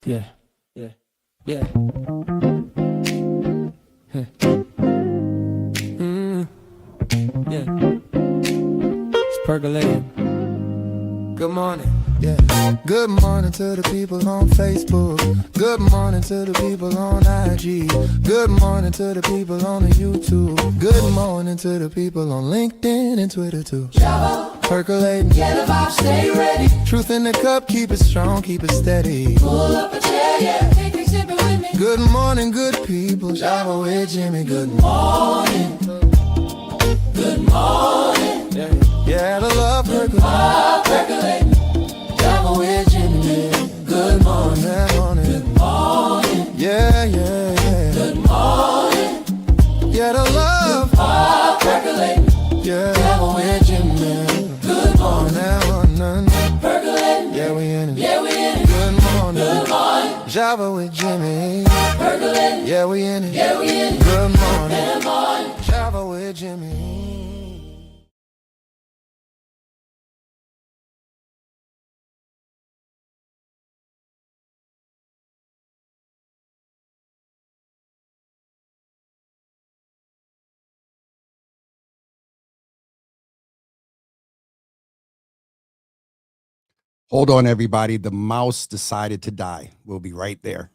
Yeah. Yeah. It's percolating. Good morning. Yeah. Good morning to the people on Facebook. Good morning to the people on IG. Good morning to the people on the YouTube. Good morning to the people on LinkedIn and Twitter too. Java, Percolating. get a vibe, stay ready. Truth in the cup, keep it strong, keep it steady. Pull up a chair, yeah. Take a sip with me. Good morning, good people. Java with Jimmy. Good Morning. Good morning. Yeah, the love percolating. Vibe percolating. Java with Jimmy. Good morning, Good morning. Yeah. Good morning. Yeah, the love. Vibe percolating. Yeah, Java with Jimmy. Good morning. Percolating. Yeah, we in it. Yeah, we in it. Good morning. Good morning. Java with Jimmy. Percolating. Yeah, we in it. Yeah, we in it. Good morning. Good morning. Java with Jimmy. Hold on, everybody. The mouse decided to die. We'll be right there.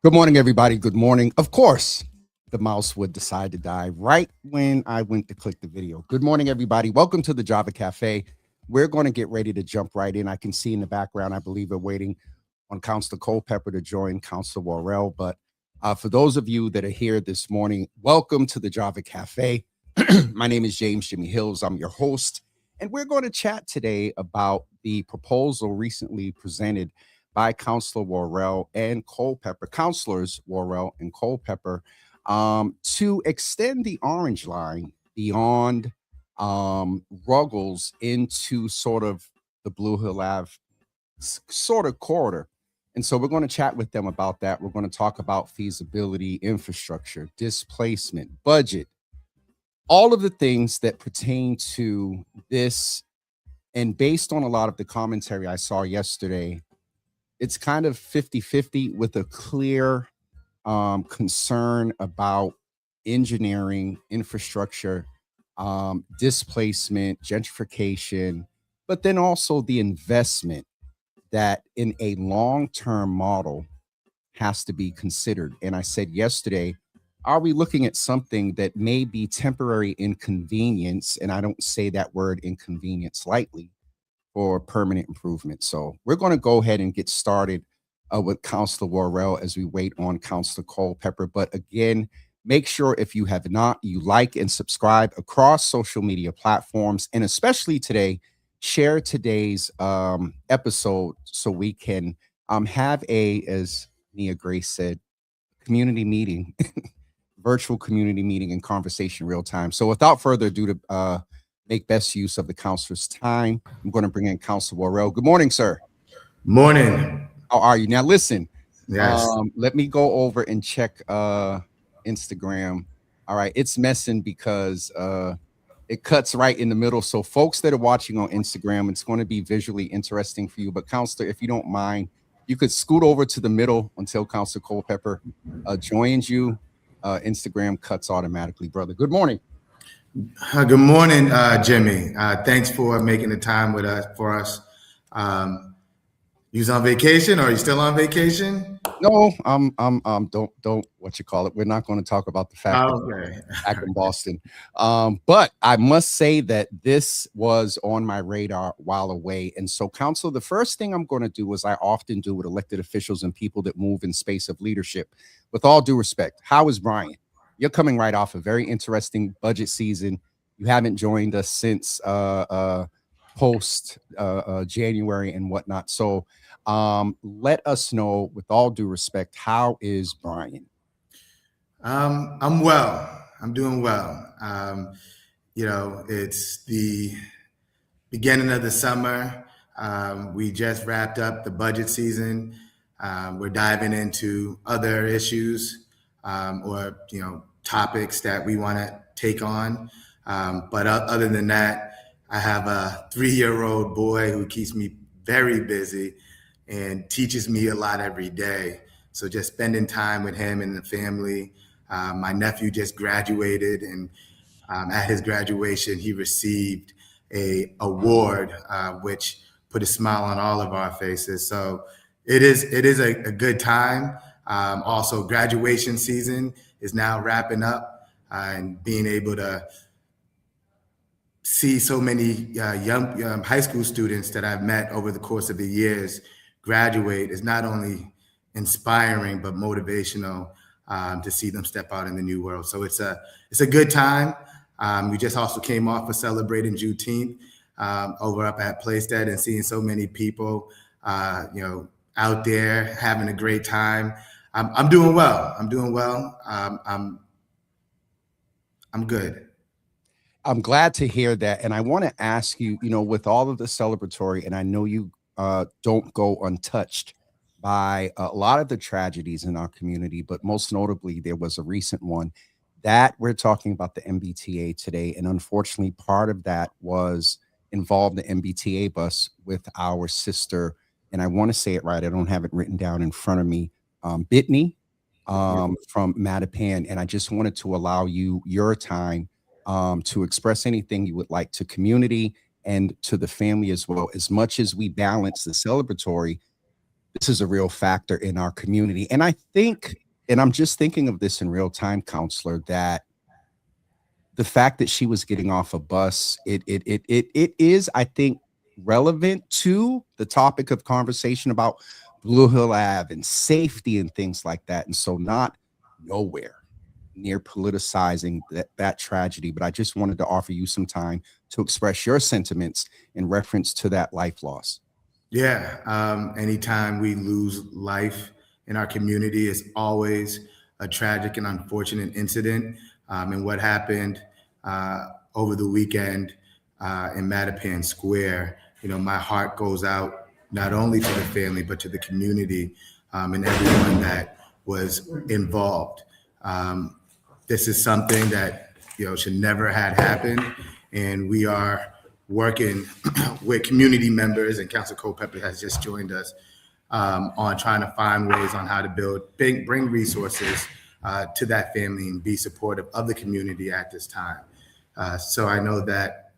Good morning, everybody. Good morning. Of course, the mouse would decide to die right when I went to click the video. Good morning, everybody. Welcome to the Java Cafe. We're going to get ready to jump right in. I can see in the background, I believe we're waiting on Councilor Culpepper to join Councilor Worrell. But for those of you that are here this morning, welcome to the Java Cafe. My name is James Jimmy Hills. I'm your host. And we're going to chat today about the proposal recently presented by Councilor Worrell and Culpepper, Councilors Worrell and Culpepper, to extend the orange line beyond Ruggles into sort of the Blue Hill Ave sort of corridor. And so we're going to chat with them about that. We're going to talk about feasibility, infrastructure, displacement, budget, all of the things that pertain to this. And based on a lot of the commentary I saw yesterday, it's kind of 50-50 with a clear concern about engineering, infrastructure, displacement, gentrification, but then also the investment that in a long-term model has to be considered. And I said yesterday, are we looking at something that may be temporary inconvenience? And I don't say that word inconvenience lightly, for permanent improvement. So we're going to go ahead and get started with Councilor Worrell as we wait on Councilor Culpepper. But again, make sure if you have not, you like and subscribe across social media platforms, and especially today, share today's episode so we can have a, as Nia Grace said, community meeting, virtual community meeting and conversation real time. So without further ado, to make best use of the councilor's time, I'm going to bring in Councilor Worrell. Good morning, sir. Morning. How are you? Now, listen, Yes. let me go over and check Instagram. All right. It's messing because it cuts right in the middle. So folks that are watching on Instagram, it's going to be visually interesting for you. But Councilor, if you don't mind, you could scoot over to the middle until Councilor Culpepper joins you. Instagram cuts automatically, brother. Good morning. Good morning, Jimmy. Thanks for making the time with us for us. You was on vacation, or are you still on vacation? No, don't what you call it. We're not going to talk about the fact that Okay. back in Boston. But I must say that this was on my radar while away. And so, Council, the first thing I'm going to do, as I often do with elected officials and people that move in space of leadership, with all due respect, how is Brian? You're coming right off a very interesting budget season. You haven't joined us since post January and whatnot. So let us know, with all due respect, how is Brian? I'm well. I'm doing well. It's the beginning of the summer. We just wrapped up the budget season. We're diving into other issues or topics that we want to take on. But other than that, I have a 3-year-old boy who keeps me very busy and teaches me a lot every day. So just spending time with him and the family. My nephew just graduated, and at his graduation, he received a award, which put a smile on all of our faces. So it is a good time. Also, graduation season is now wrapping up, and being able to see so many young high school students that I've met over the course of the years graduate is not only inspiring but motivational to see them step out in the new world. So it's a good time. We just also came off of celebrating Juneteenth over up at Playstead, and seeing so many people out there having a great time. I'm doing well. I'm doing well. I'm good. I'm glad to hear that. And I want to ask you, with all of the celebratory, and I know you don't go untouched by a lot of the tragedies in our community, but most notably, there was a recent one that we're talking about, the MBTA today. And unfortunately, part of that was involved the MBTA bus with our sister, and I want to say it right, I don't have it written down in front of me, Bitney from Mattapan. And I just wanted to allow you your time to express anything you would like to community and to the family as well. As much as we balance the celebratory, this is a real factor in our community. And I think, and I'm just thinking of this in real time, Counselor, that the fact that she was getting off a bus, it is, I think, relevant to the topic of conversation about Blue Hill Ave and safety and things like that. And so not nowhere near politicizing that tragedy, but I just wanted to offer you some time to express your sentiments in reference to that life loss. Yeah, anytime we lose life in our community is always a tragic and unfortunate incident. And what happened over the weekend in Mattapan Square, my heart goes out not only to the family, but to the community and everyone that was involved. This is something that should never had happened, and we are working with community members, and Council Culpepper has just joined us on trying to find ways on how to bring resources to that family and be supportive of the community at this time. So I know that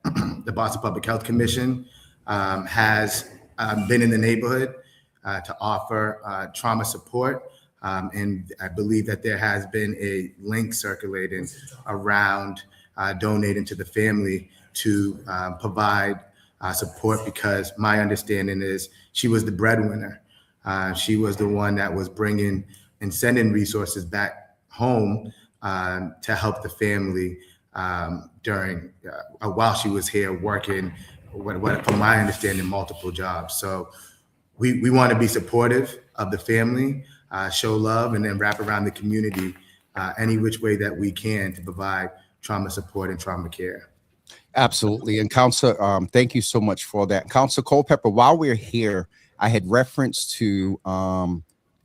the Boston Public Health Commission has been in the neighborhood to offer trauma support. And I believe that there has been a link circulating around donating to the family to provide support, because my understanding is she was the breadwinner. She was the one that was bringing and sending resources back home to help the family during while she was here working, from my understanding, multiple jobs. So we want to be supportive of the family, show love, and then wrap around the community any which way that we can to provide trauma support and trauma care. Absolutely. And Councilor, thank you so much for that. Councilor Culpepper, while we're here, I had reference to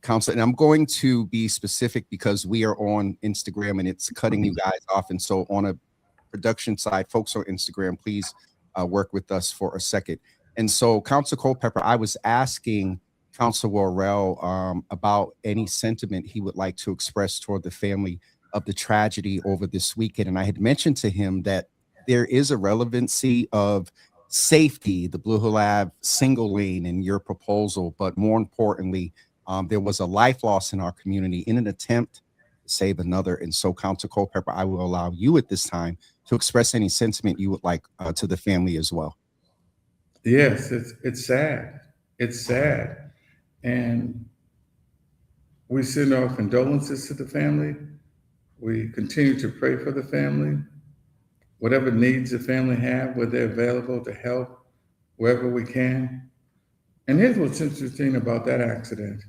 Councilor, and I'm going to be specific because we are on Instagram and it's cutting you guys off. And so on a production side, folks on Instagram, please work with us for a second. And so Councilor Culpepper, I was asking Councilor Worrell about any sentiment he would like to express toward the family of the tragedy over this weekend. And I had mentioned to him that there is a relevancy of safety, the Blue Hill Ave single lane in your proposal, but more importantly, there was a life loss in our community in an attempt to save another. And so, Councilor Culpepper, I will allow you at this time to express any sentiment you would like to the family as well. Yes, it's sad. It's sad. And we send our condolences to the family. We continue to pray for the family. Whatever needs the family have, we're there available to help wherever we can. And here's what's interesting about that accident.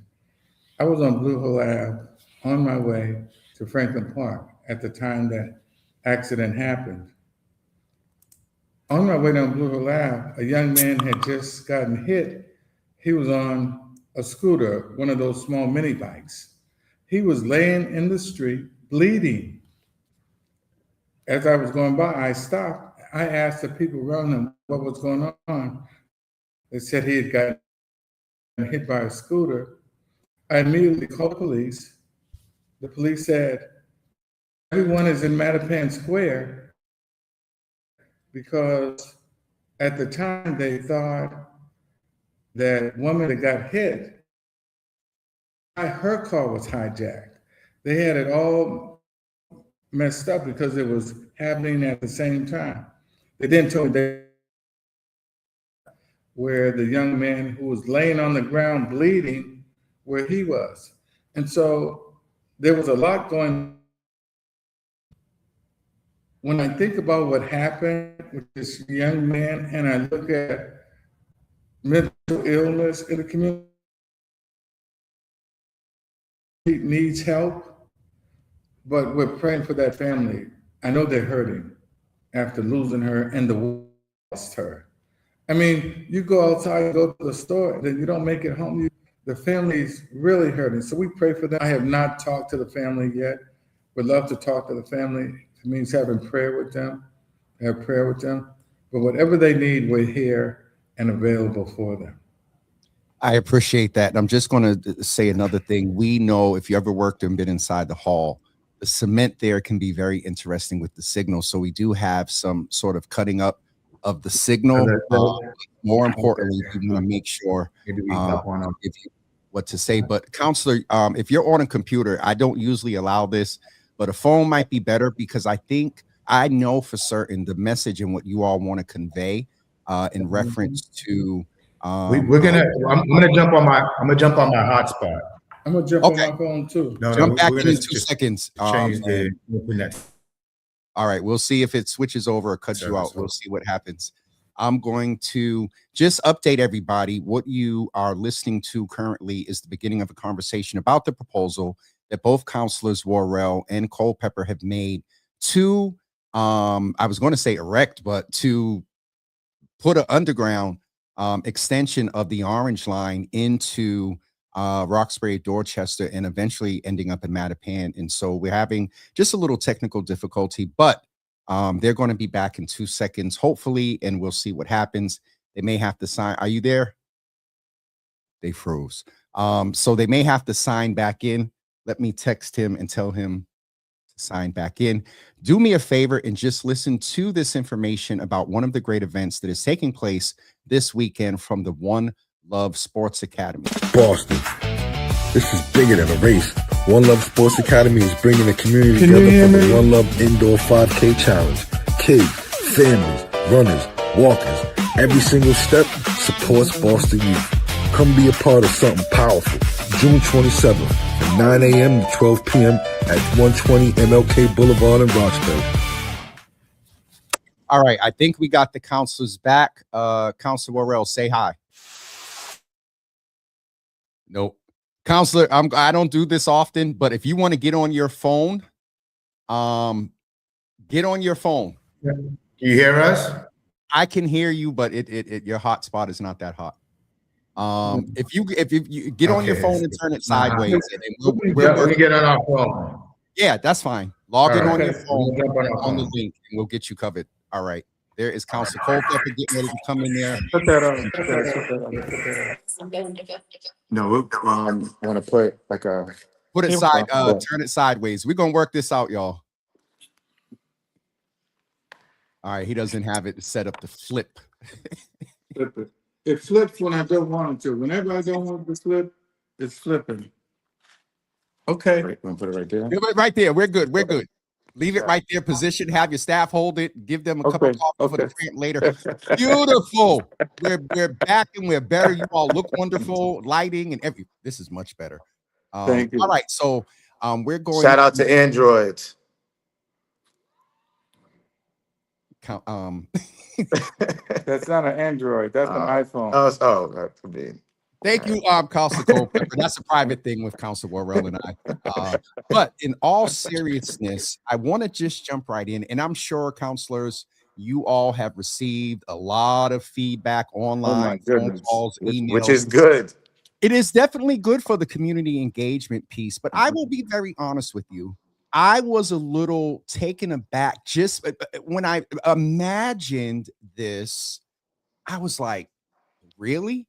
I was on Blue Hill Ave on my way to Franklin Park at the time that accident happened. On my way down Blue Hill Ave, a young man had just gotten hit. He was on a scooter, one of those small mini bikes. He was laying in the street, bleeding. As I was going by, I stopped. I asked the people around him what was going on. They said he had gotten hit by a scooter. I immediately called the police. The police said, everyone is in Mattapan Square because at the time they thought that woman that got hit, her car was hijacked. They had it all messed up because it was happening at the same time. They didn't tell me that where the young man who was laying on the ground bleeding, where he was. And so there was a lot going on. When I think about what happened with this young man and I look at mental illness in the community, needs help, but we're praying for that family. I know they're hurting after losing her and the war lost her. I mean, you go outside, go to the store, then you don't make it home. The family's really hurting. So we pray for them. I have not talked to the family yet. Would love to talk to the family. It means having prayer with them, have prayer with them. But whatever they need, we're here and available for them. I appreciate that. And I'm just going to say another thing. We know if you ever worked and been inside the hall, the cement there can be very interesting with the signal. So we do have some sort of cutting up of the signal. More importantly, we want to make sure give you what to say. But Councilor, if you're on a computer, I don't usually allow this, but a phone might be better because I know for certain the message and what you all want to convey in reference to. I'm gonna jump on my hotspot. I'm gonna jump on my phone too. Jump back in 2 seconds. Change the internet. All right, we'll see if it switches over or cuts you out. We'll see what happens. I'm going to just update everybody. What you are listening to currently is the beginning of a conversation about the proposal that both councilors Worrell and Culpepper have made to, I was going to say erect, but to put an underground extension of the Orange Line into Roxbury, Dorchester, and eventually ending up in Mattapan. And so we're having just a little technical difficulty, but they're going to be back in 2 seconds, hopefully, and we'll see what happens. They may have to sign. Are you there? They froze. So they may have to sign back in. Let me text him and tell him to sign back in. Do me a favor and just listen to this information about one of the great events that is taking place this weekend from the One Love Sports Academy. Boston. This is bigger than a race. One Love Sports Academy is bringing the community together for the One Love Indoor 5K Challenge. Kids, families, runners, walkers, every single step supports Boston youth. Come be a part of something powerful. June 27th from 9 a.m. to 12 p.m. at 120 MLK Boulevard in Roxbury. All right, I think we got the councilors back. Councilor Worrell, say hi. Nope. Councilor, I don't do this often, but if you want to get on your phone, get on your phone. Can you hear us? I can hear you, but your hotspot is not that hot. If you get on your phone and turn it sideways, and we'll get on our phone. Yeah, that's fine. Log in on your phone We'll on the link, and we'll get you covered. All right. There is Councilor Culpepper getting ready to come in there. Put that on. No, we want to put like a. Put it side. Turn it sideways. We're gonna work this out, y'all. All right. He doesn't have it set up to flip. Flip it. It flips when I don't want it to. Whenever I don't want it to flip, it's flipping. Okay. Right, want to put it right there? Leave it right there. We're good. We're good. Leave it right there. Position. Have your staff hold it. Give them a cup of coffee for the print later. Beautiful. We're back and we're better. You all look wonderful. Lighting and everything. This is much better. Thank you. All right. So we're going. Shout out to Androids. Count, That's not an Android. That's an iPhone. That could be. Thank you, Councilor Culpepper. That's a private thing with Councilor Worrell and I. But in all seriousness, I want to just jump right in. And I'm sure, councilors, you all have received a lot of feedback online, phone calls, emails. Which is good. It is definitely good for the community engagement piece. But I will be very honest with you. I was a little taken aback just when I imagined this. I was like, really?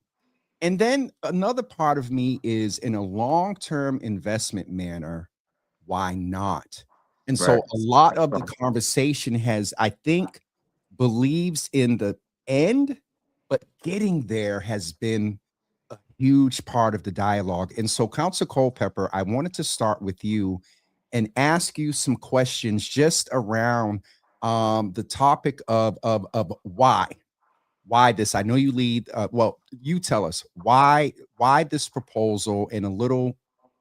And then another part of me is in a long-term investment manner, why not? And so a lot of the conversation has, I think, believes in the end, but getting there has been a huge part of the dialogue. And so, Councilor Culpepper, I wanted to start with you and ask you some questions just around the topic of why this. I know you lead. Well, you tell us why this proposal, and a little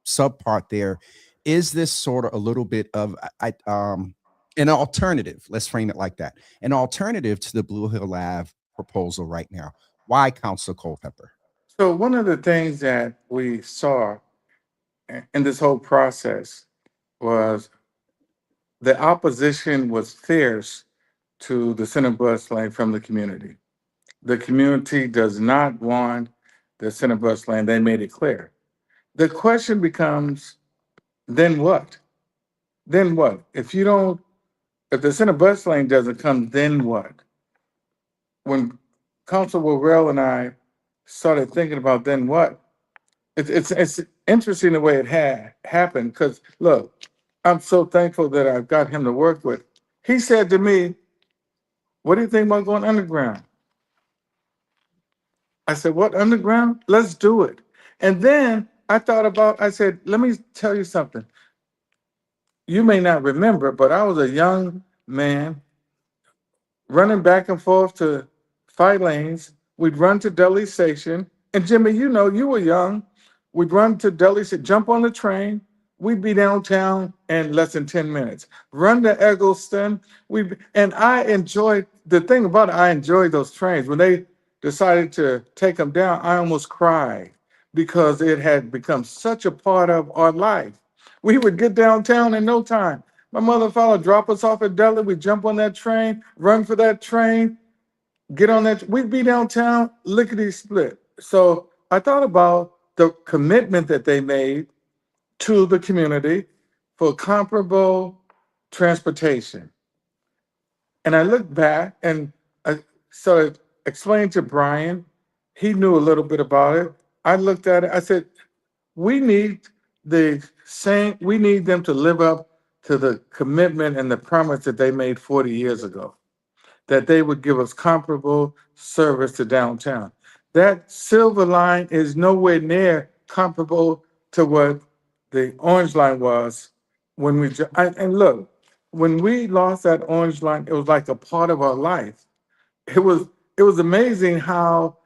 subpart there. Is this sort of a little bit of an alternative? Let's frame it like that. An alternative to the Blue Hill Ave proposal right now. Why, Councilor Culpepper? So one of the things that we saw in this whole process was the opposition was fierce to the center bus lane from the community. The community does not want the center bus lane. They made it clear. The question becomes, then what? Then what? If the center bus lane doesn't come, then what? When Councilor Worrell and I started thinking about then what, it's interesting the way it had happened, because look, I'm so thankful that I've got him to work with. He said to me, what do you think about going underground? I said, what, underground? Let's do it. And then I said, let me tell you something. You may not remember, but I was a young man running back and forth to 5 lanes. We'd run to Dudley Station. And Jimmy, you know, you were young. We'd run to Dudley Station, jump on the train. We'd be downtown in less than 10 minutes. Run to Eggleston. And I enjoyed, the thing about it, I enjoyed those trains. When they decided to take them down, I almost cried because it had become such a part of our life. We would get downtown in no time. My mother and father drop us off at Dudley. We'd jump on that train, run for that train, get on that. We'd be downtown, lickety split. So I thought about the commitment that they made to the community for comparable transportation. And I looked back and I started explaining to Brian. He knew a little bit about it. I looked at it. I said, we need them to live up to the commitment and the promise that they made 40 years ago, that they would give us comparable service to downtown. That silver line is nowhere near comparable to what the orange line was when and look, when we lost that orange line, it was like a part of our life. It was amazing how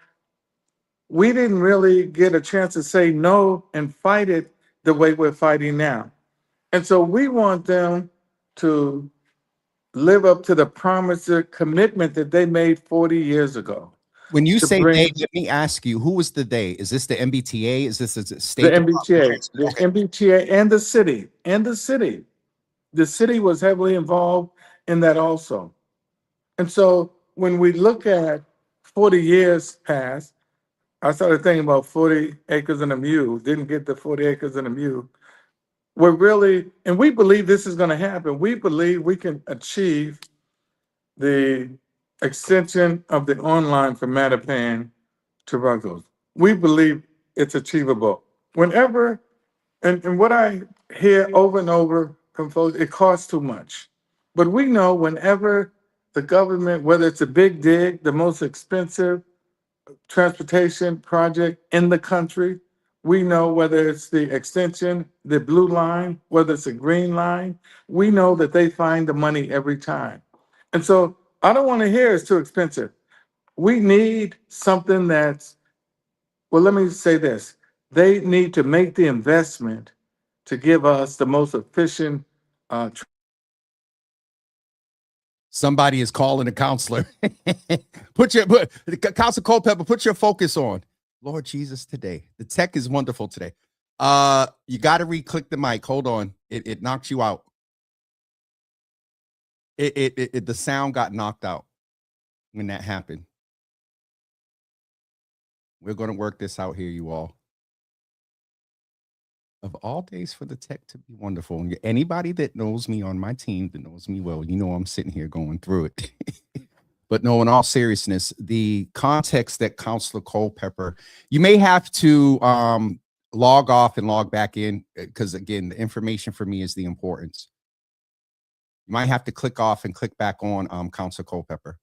we didn't really get a chance to say no and fight it the way we're fighting now. And so we want them to live up to the promise, the commitment that they made 40 years ago. When you say they, let me ask you, who was the they? Is this the MBTA? Is this a state? The MBTA, the MBTA and the city, The city was heavily involved in that also. And so when we look at 40 years past, I started thinking about 40 acres and a mule, didn't get the 40 acres and a mule. We're really, and we believe this is going to happen. We believe we can achieve the extension of the online from Mattapan to Ruggles. We believe it's achievable. Whenever, and what I hear over and over from folks, it costs too much. But we know whenever the government, whether it's a big dig, the most expensive transportation project in the country, we know whether it's the extension, the blue line, whether it's a green line, we know that they find the money every time. And so I don't want to hear it's too expensive. We need something that's, well, let me say this. They need to make the investment to give us the most efficient Somebody is calling a counselor. Counselor Culpepper, put your focus on Lord Jesus today. The tech is wonderful today. You got to re-click the mic. Hold on. It knocked you out. The sound got knocked out when that happened. We're going to work this out here, you all. Of all days for the tech to be wonderful. And anybody that knows me on my team, that knows me well, you know I'm sitting here going through it. But no, in all seriousness, the context that Counselor Culpepper, you may have to log off and log back in, because again, the information for me is the importance. You might have to click off and click back on Counselor Culpepper.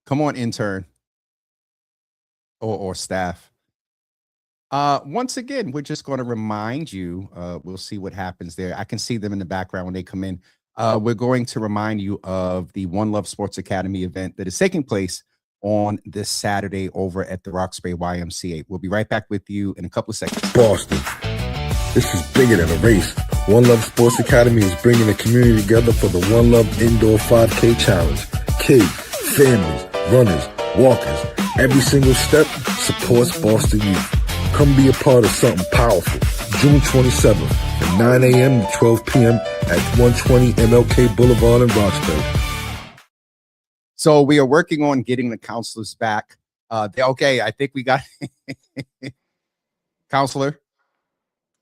Come on, intern. Or staff. Once again, we're just going to remind you, we'll see what happens there. I can see them in the background when they come in. We're going to remind you of the One Love Sports Academy event that is taking place on this Saturday over at the Roxbury YMCA. We'll be right back with you in a couple of seconds. Boston, this is bigger than a race. One Love Sports Academy is bringing the community together for the One Love Indoor 5K Challenge. Kids, families, runners, walkers, every single step supports Boston youth. Come be a part of something powerful. June 27th from 9 a.m. to 12 p.m. at 120 MLK Boulevard in Roxbury. So we are working on getting the counselors back. Okay, I think we got counselor.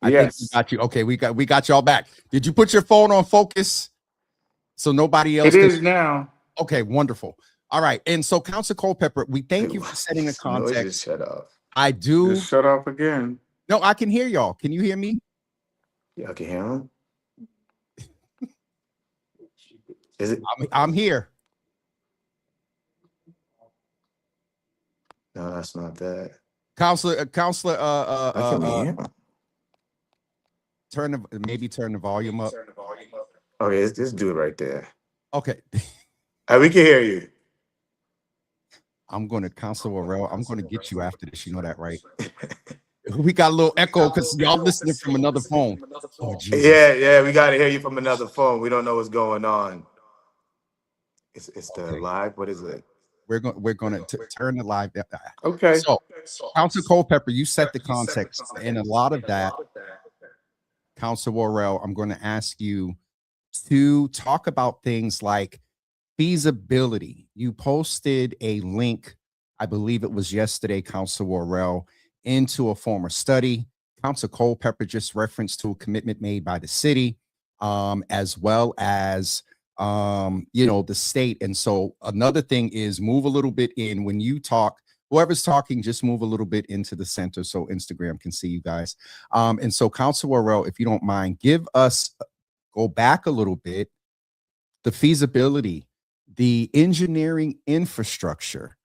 I think we got you. Okay, we got y'all back. Did you put your phone on focus so nobody else? It is now. Okay, wonderful. All right, and so Counselor Culpepper, we thank you for setting a context. Shut off. I do. Just shut off again. No, I can hear y'all. Can you hear me? Yeah, I can hear him. Is it? I'm here. No, that's not that. Counselor, I can hear him. turn the volume up. Okay, let's do it right there. Okay. We can hear you. I'm going to Counselor Worrell. I'm going to get you after this. You know that, right? We got a little echo because y'all listening from another phone. Oh, Jesus. Yeah, we got to hear you from another phone. We don't know what's going on. It's the live. What is it? We're going to turn the live down. Okay. So, Counselor Culpepper, you set the context, and a lot of that, Counselor Worrell, I'm going to ask you to talk about things like feasibility. You posted a link, I believe it was yesterday, Counselor Worrell, into a former study. Counselor Culpepper just referenced to a commitment made by the city, as well as the state. And so another thing is move a little bit in when you talk. Whoever's talking, just move a little bit into the center so Instagram can see you guys. And so, Counselor Worrell, if you don't mind, go back a little bit, the feasibility, the engineering infrastructure,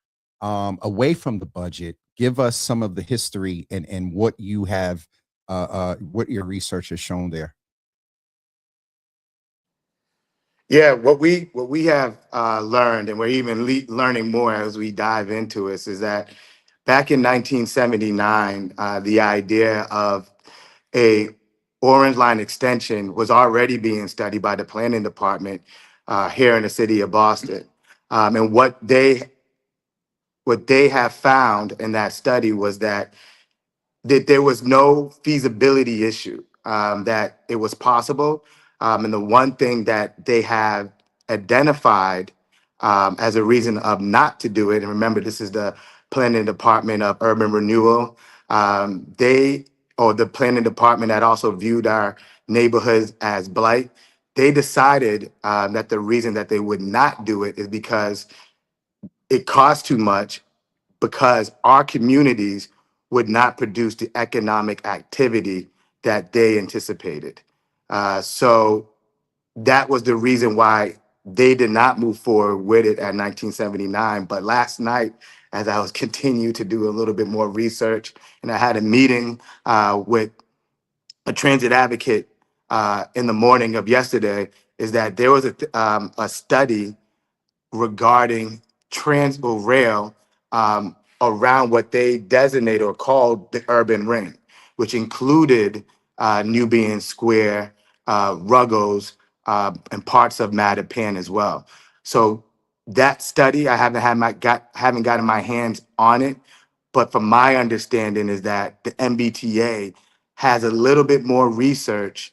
away from the budget. Give us some of the history and what you have, what your research has shown there. Yeah, what we have learned, and we're even learning more as we dive into it, is that back in 1979, the idea of a Orange Line extension was already being studied by the planning department here in the city of Boston. And what they have found in that study was that there was no feasibility issue, that it was possible. And the one thing that they have identified as a reason of not to do it, and remember, this is the Planning Department of Urban Renewal, the Planning Department that also viewed our neighborhoods as blight, they decided that the reason that they would not do it is because it costs too much, because our communities would not produce the economic activity that they anticipated. So that was the reason why they did not move forward with it at 1979. But last night, as I was continuing to do a little bit more research, and I had a meeting with a transit advocate in the morning of yesterday, is that there was a study regarding transit rail around what they designate or called the urban ring, which included Nubian Square, Ruggles, and parts of Mattapan as well. So that study, I haven't gotten my hands on it, but from my understanding is that the MBTA has a little bit more research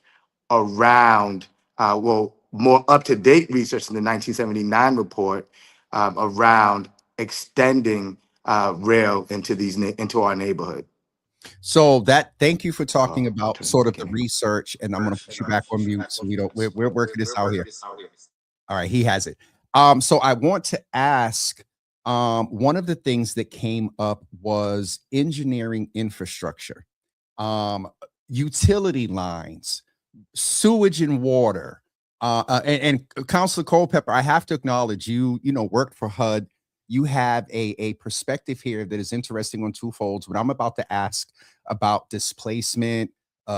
around, more up-to-date research in the 1979 report around extending rail into our neighborhood. So that, thank you for talking I'll about turn sort this of the again. research, and I'm going to put you back on mute so we don't. We're working this out here. All right, he has it. So I want to ask. One of the things that came up was engineering infrastructure, utility lines, sewage and water. And Councilor Culpepper, I have to acknowledge you. You know, worked for HUD. You have a perspective here that is interesting on two folds. What I'm about to ask about displacement,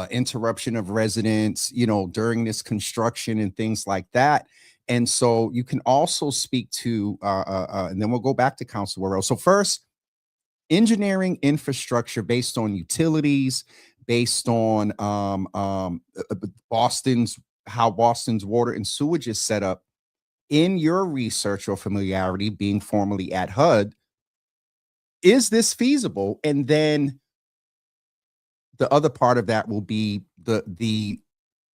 interruption of residents, you know, during this construction and things like that. And so you can also speak to, and then we'll go back to Council Worrell. So first, engineering infrastructure based on utilities, based on how Boston's water and sewage is set up. In your research or familiarity, being formerly at HUD, is this feasible? And then the other part of that will be the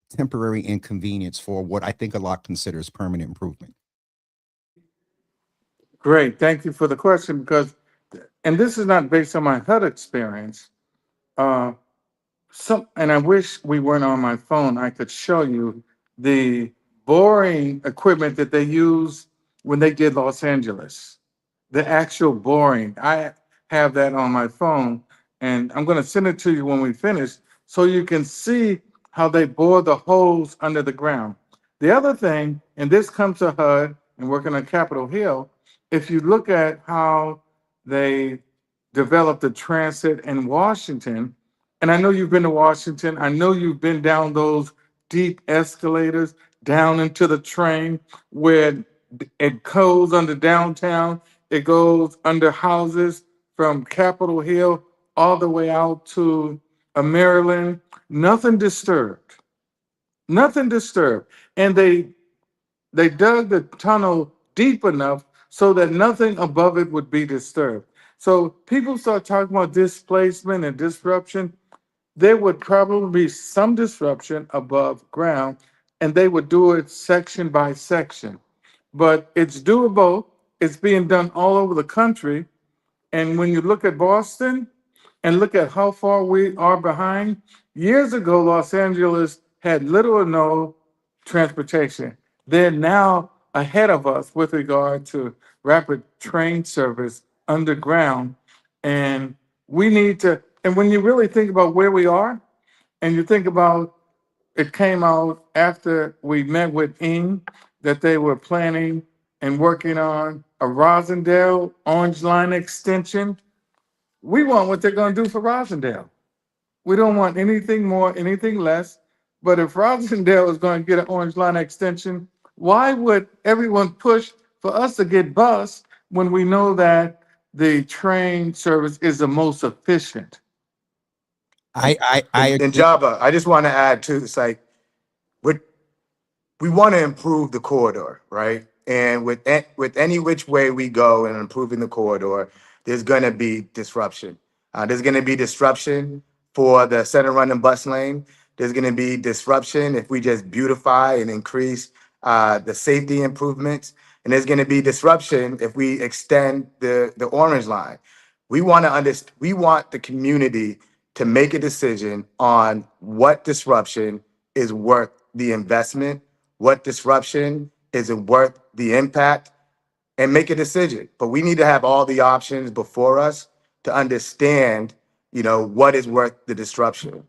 temporary inconvenience for what I think a lot considers permanent improvement. Great, thank you for the question, because, and this is not based on my HUD experience. And I wish we weren't on my phone. I could show you the boring equipment that they use when they did Los Angeles. The actual boring. I have that on my phone, and I'm going to send it to you when we finish so you can see how they bore the holes under the ground. The other thing, and this comes to HUD and working on Capitol Hill, if you look at how they developed the transit in Washington, and I know you've been to Washington, I know you've been down those deep escalators down into the train where it goes under downtown, it goes under houses from Capitol Hill all the way out to Maryland. Nothing disturbed. Nothing disturbed. And they dug the tunnel deep enough so that nothing above it would be disturbed. So people start talking about displacement and disruption. There would probably be some disruption above ground, and they would do it section by section. But it's doable. It's being done all over the country. And when you look at Boston and look at how far we are behind, years ago, Los Angeles had little or no transportation. They're now ahead of us with regard to rapid train service underground. And we need to, and when you really think about where we are, and you think about it came out after we met with Ing that they were planning and working on a Rosendale Orange Line extension. We want what they're going to do for Rosendale. We don't want anything more, anything less. But if Rosendale is going to get an Orange Line extension, why would everyone push for us to get bus when we know that the train service is the most efficient? I And agree. Java, I just want to add too, it's like we want to improve the corridor, right? And with any which way we go in improving the corridor, there's going to be disruption. There's going to be disruption for the center running bus lane. There's going to be disruption if we just beautify and increase the safety improvements. And there's going to be disruption if we extend the orange line. We want the community to make a decision on what disruption is worth the investment, what disruption isn't worth the impact, and make a decision. But we need to have all the options before us to understand, what is worth the disruption.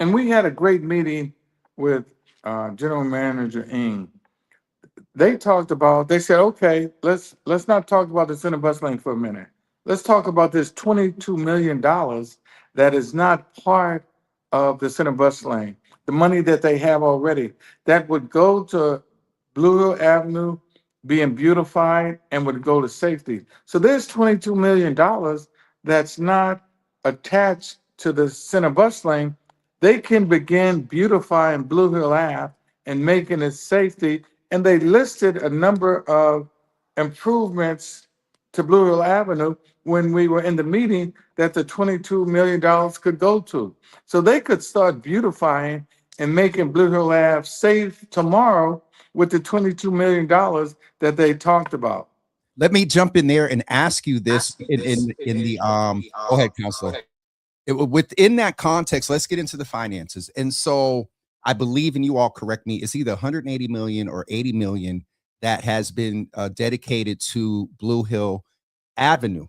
And we had a great meeting with General Manager Ng, they talked about, they said, okay, let's not talk about the center bus lane for a minute. Let's talk about this $22 million that is not part of the center bus lane. The money that they have already that would go to Blue Hill Avenue being beautified and would go to safety. So there's $22 million that's not attached to the center bus lane. They can begin beautifying Blue Hill Ave and making it safety. And they listed a number of improvements to Blue Hill Avenue when we were in the meeting that the $22 million could go to. So they could start beautifying and making Blue Hill Ave safe tomorrow with the $22 million that they talked about. Let me jump in there and ask you this in the go ahead, Counselor. Within that context, let's get into the finances. And so I believe, and you all correct me, it's either 180 million or 80 million that has been dedicated to Blue Hill Avenue.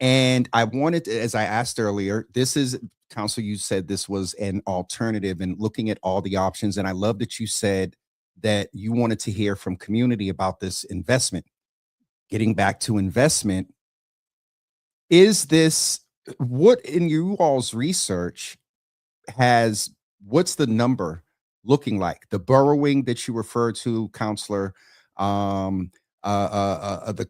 And I wanted to, as I asked earlier, this is, Council, you said this was an alternative and looking at all the options. And I love that you said that you wanted to hear from community about this investment. Getting back to investment, is this, what in you all's research what's the number looking like? The borrowing that you referred to, Counselor, the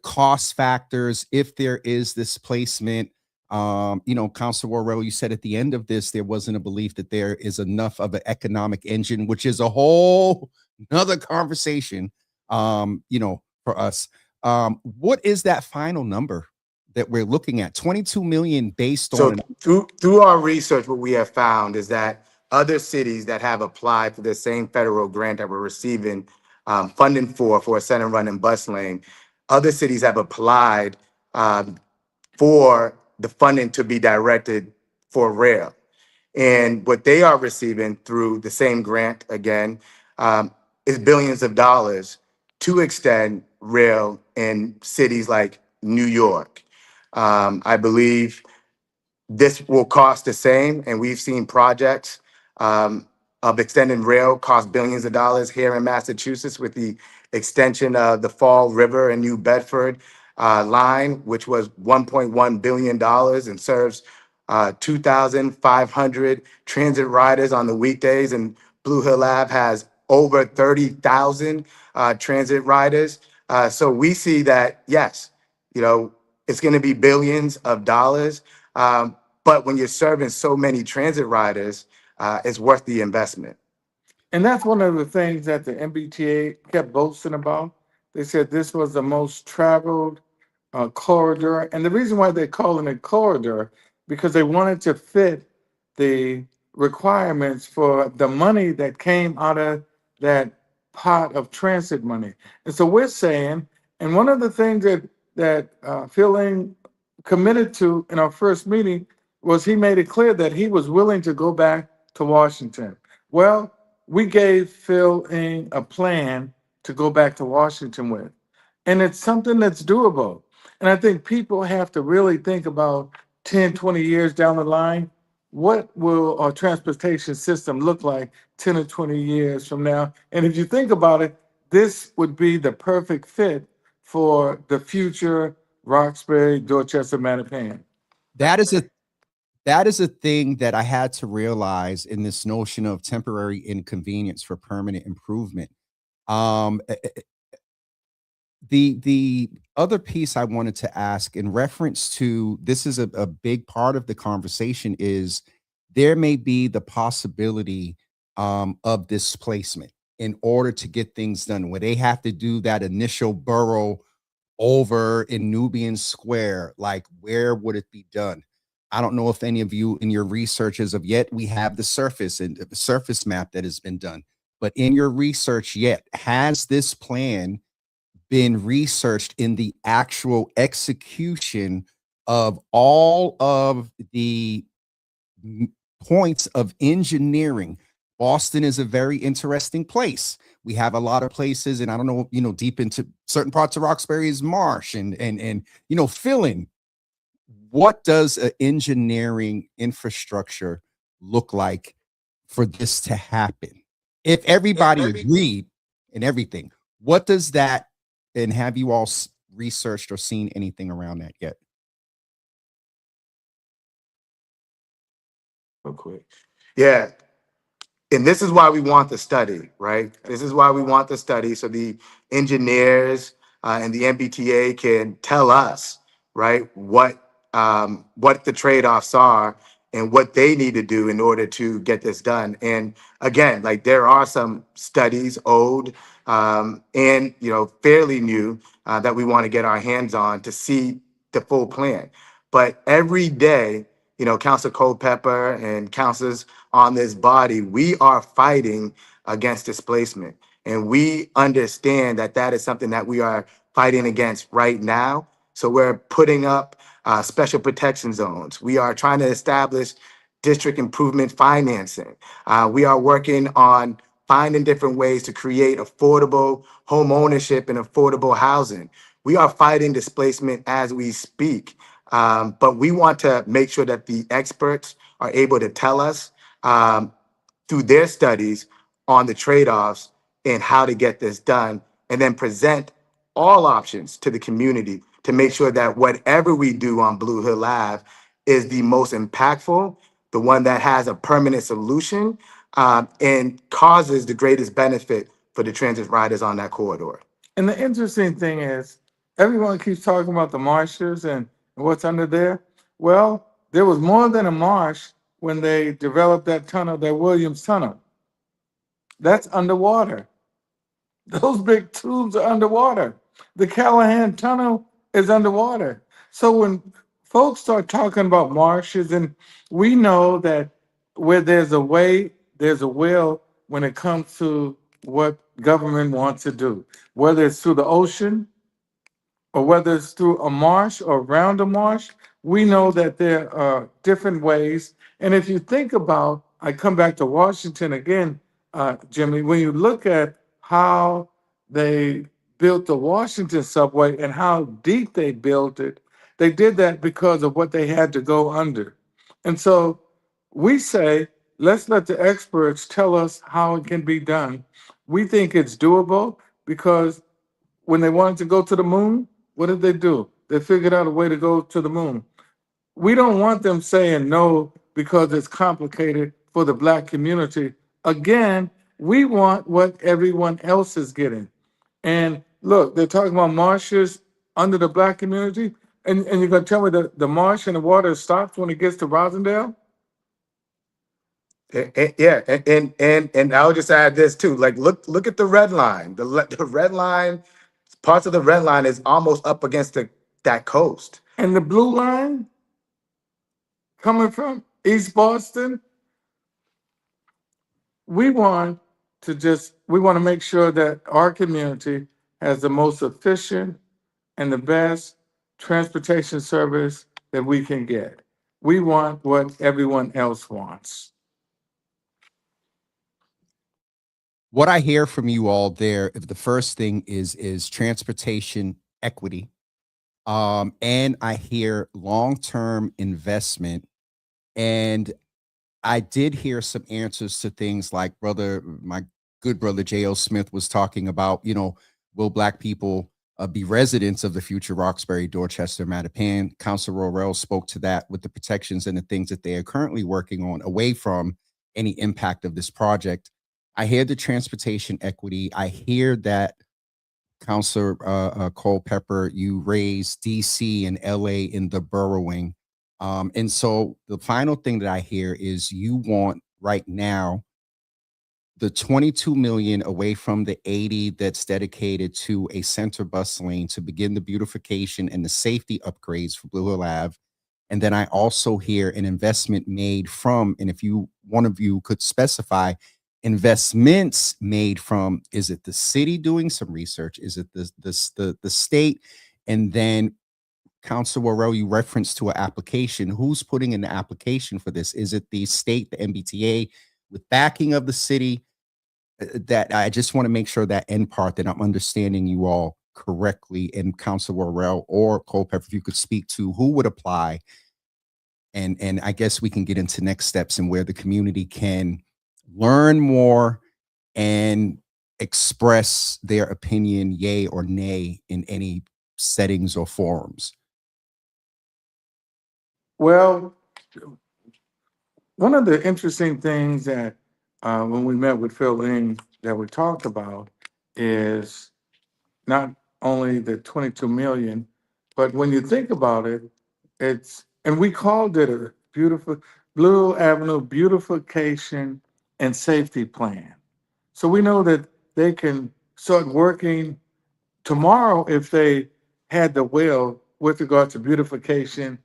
cost factors, if there is displacement, Counselor Worrell, you said at the end of this, there wasn't a belief that there is enough of an economic engine, which is a whole another conversation, for us. What is that final number that we're looking at? 22 million based on. So through our research, what we have found is that other cities that have applied for the same federal grant that we're receiving funding for a center run and bus lane, other cities have applied for the funding to be directed for rail. And what they are receiving through the same grant, again, is billions of dollars to extend rail in cities like New York. I believe this will cost the same, and we've seen projects of extending rail cost billions of dollars here in Massachusetts with the extension of the Fall River and New Bedford line, which was $1.1 billion and serves 2,500 transit riders on the weekdays. And Blue Hill Ave has over 30,000 transit riders. So we see that, yes, it's going to be billions of dollars. But when you're serving so many transit riders, it's worth the investment. And that's one of the things that the MBTA kept boasting about. They said this was the most traveled corridor. And the reason why they're calling it corridor, because they wanted to fit the requirements for the money that came out of that pot of transit money. And so we're saying, and one of the things that Phil Ing committed to in our first meeting was he made it clear that he was willing to go back to Washington. Well, we gave Phil Ing a plan to go back to Washington with. And it's something that's doable. And I think people have to really think about 10, 20 years down the line. What will our transportation system look like 10 or 20 years from now? And if you think about it, this would be the perfect fit for the future Roxbury, Dorchester, Mattapan. That is a thing that I had to realize in this notion of temporary inconvenience for permanent improvement. The other piece I wanted to ask in reference to this is a big part of the conversation is there may be the possibility of displacement in order to get things done where they have to do that initial borough over in Nubian Square. Like, where would it be done? I don't know if any of you in your research as of yet, we have the surface and the surface map that has been done, but in your research yet, has this plan been researched in the actual execution of all of the points of engineering? Boston is a very interesting place. We have a lot of places, and I don't know, deep into certain parts of Roxbury is marsh and filling. What does an engineering infrastructure look like for this to happen? If everybody agreed and everything, what does that, and have you all researched or seen anything around that yet? Real quick. Yeah. And this is why we want the study, right? This is why we want the study, so the engineers and the MBTA can tell us, right, what the trade-offs are and what they need to do in order to get this done. And again, like, there are some studies, old and fairly new, that we want to get our hands on to see the full plan. But every day, Council Culpepper and councilors on this body, we are fighting against displacement. And we understand that that is something that we are fighting against right now. So we're putting up special protection zones. We are trying to establish district improvement financing. We are working on finding different ways to create affordable home ownership and affordable housing. We are fighting displacement as we speak. But we want to make sure that the experts are able to tell us through their studies on the trade-offs and how to get this done, and then present all options to the community to make sure that whatever we do on Blue Hill Ave is the most impactful, the one that has a permanent solution, and causes the greatest benefit for the transit riders on that corridor. And the interesting thing is, everyone keeps talking about the marshes and what's under there. Well, there was more than a marsh when they developed that tunnel, that Williams Tunnel. That's underwater. Those big tubes are underwater. The Callahan Tunnel is underwater. So when folks start talking about marshes, and we know that where there's a way, there's a will when it comes to what government wants to do, whether it's through the ocean or whether it's through a marsh or around a marsh, we know that there are different ways. And if you think about, I come back to Washington again, Jimmy, when you look at how they built the Washington subway and how deep they built it, they did that because of what they had to go under. And so we say, let's let the experts tell us how it can be done. We think it's doable because when they wanted to go to the moon, what did they do? They figured out a way to go to the moon. We don't want them saying no because it's complicated for the Black community. Again, we want what everyone else is getting. And look, they're talking about marshes under the Black community. And you're going to tell me that the marsh and the water stops when it gets to Rosendale? Yeah, and I'll just add this too. Like, look at the red line. The red line, parts of the red line is almost up against that coast. And the blue line coming from East Boston, we want to make sure that our community has the most efficient and the best transportation service that we can get. We want what everyone else wants. What I hear from you all there, the first thing is transportation equity. And I hear long-term investment. And I did hear some answers to things like my good brother J.O. Smith was talking about, will Black people be residents of the future Roxbury, Dorchester, Mattapan? Councilor Worrell spoke to that with the protections and the things that they are currently working on away from any impact of this project. I hear the transportation equity. I hear that, Councilor Culpepper, you raised DC and LA in the boroughing. And so the final thing that I hear is you want right now the 22 million away from the 80 that's dedicated to a center bus lane to begin the beautification and the safety upgrades for Blue Hill Ave. And then I also hear an investment made from, and if one of you could specify, investments made from, is it the city doing some research? Is it the state? And then Councilor Worrell, you referenced to an application. Who's putting in the application for this? Is it the state, the MBTA, with backing of the city? That I just want to make sure that end part that I'm understanding you all correctly. And Councilor Worrell or Culpepper, if you could speak to who would apply. And I guess we can get into next steps and where the community can learn more and express their opinion, yay or nay, in any settings or forums? Well, one of the interesting things that when we met with Phil Ing that we talked about is not only the 22 million, but when you think about it, and we called it a beautiful Blue Avenue beautification and safety plan. So we know that they can start working tomorrow if they had the will with regard to beautification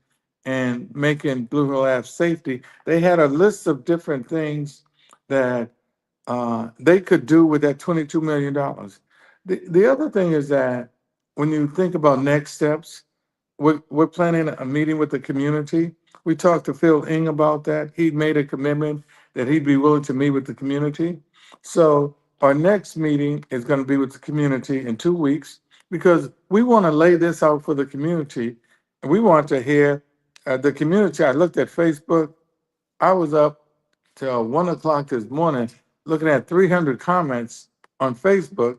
and making Blue Hill Ave safety. They had a list of different things that they could do with that $22 million. The other thing is that when you think about next steps, we're planning a meeting with the community. We talked to Phil Ing about that. He made a commitment that he'd be willing to meet with the community. So our next meeting is going to be with the community in 2 weeks because we want to lay this out for the community. And we want to hear the community. I looked at Facebook. I was up till 1 o'clock this morning looking at 300 comments on Facebook.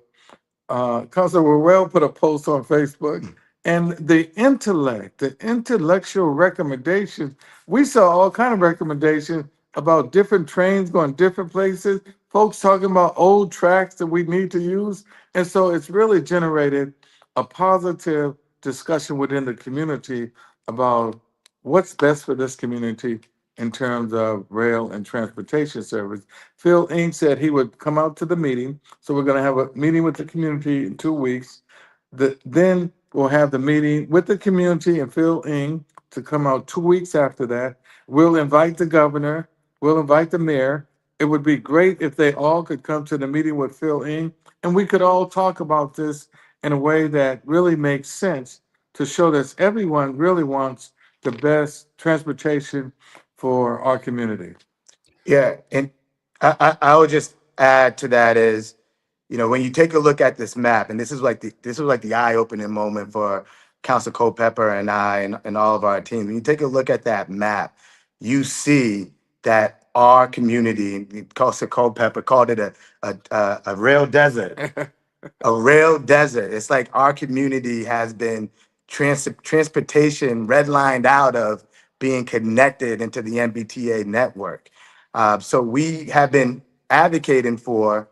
Councilor Worrell put a post on Facebook, and the intellect, the intellectual recommendations, we saw all kind of recommendations about different trains going different places, folks talking about old tracks that we need to use. And so it's really generated a positive discussion within the community about what's best for this community in terms of rail and transportation service. Phil Ing said he would come out to the meeting. So we're going to have a meeting with the community in 2 weeks. Then we'll have the meeting with the community and Phil Ing to come out 2 weeks after that. We'll invite the governor. We'll invite the mayor. It would be great if they all could come to the meeting with Phil Ing and we could all talk about this in a way that really makes sense to show that everyone really wants the best transportation for our community. Yeah, and I would just add to that is, when you take a look at this map, and this is like the eye-opening moment for Council Culpepper and I and all of our teams. When you take a look at that map, you see that our community, Council Culpepper called it a rail desert. A rail desert. It's like our community has been transportation redlined out of being connected into the MBTA network. So we have been advocating for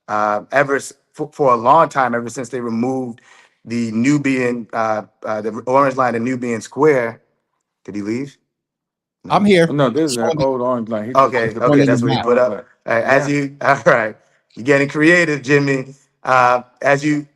for a long time, ever since they removed the Nubian, the orange line of Nubian Square. Did he leave? I'm here. No, this is an old orange line. He just Okay, put the okay, picture that's what he back put up. up. As Yeah. you, all right, you're getting creative, Jimmy. As that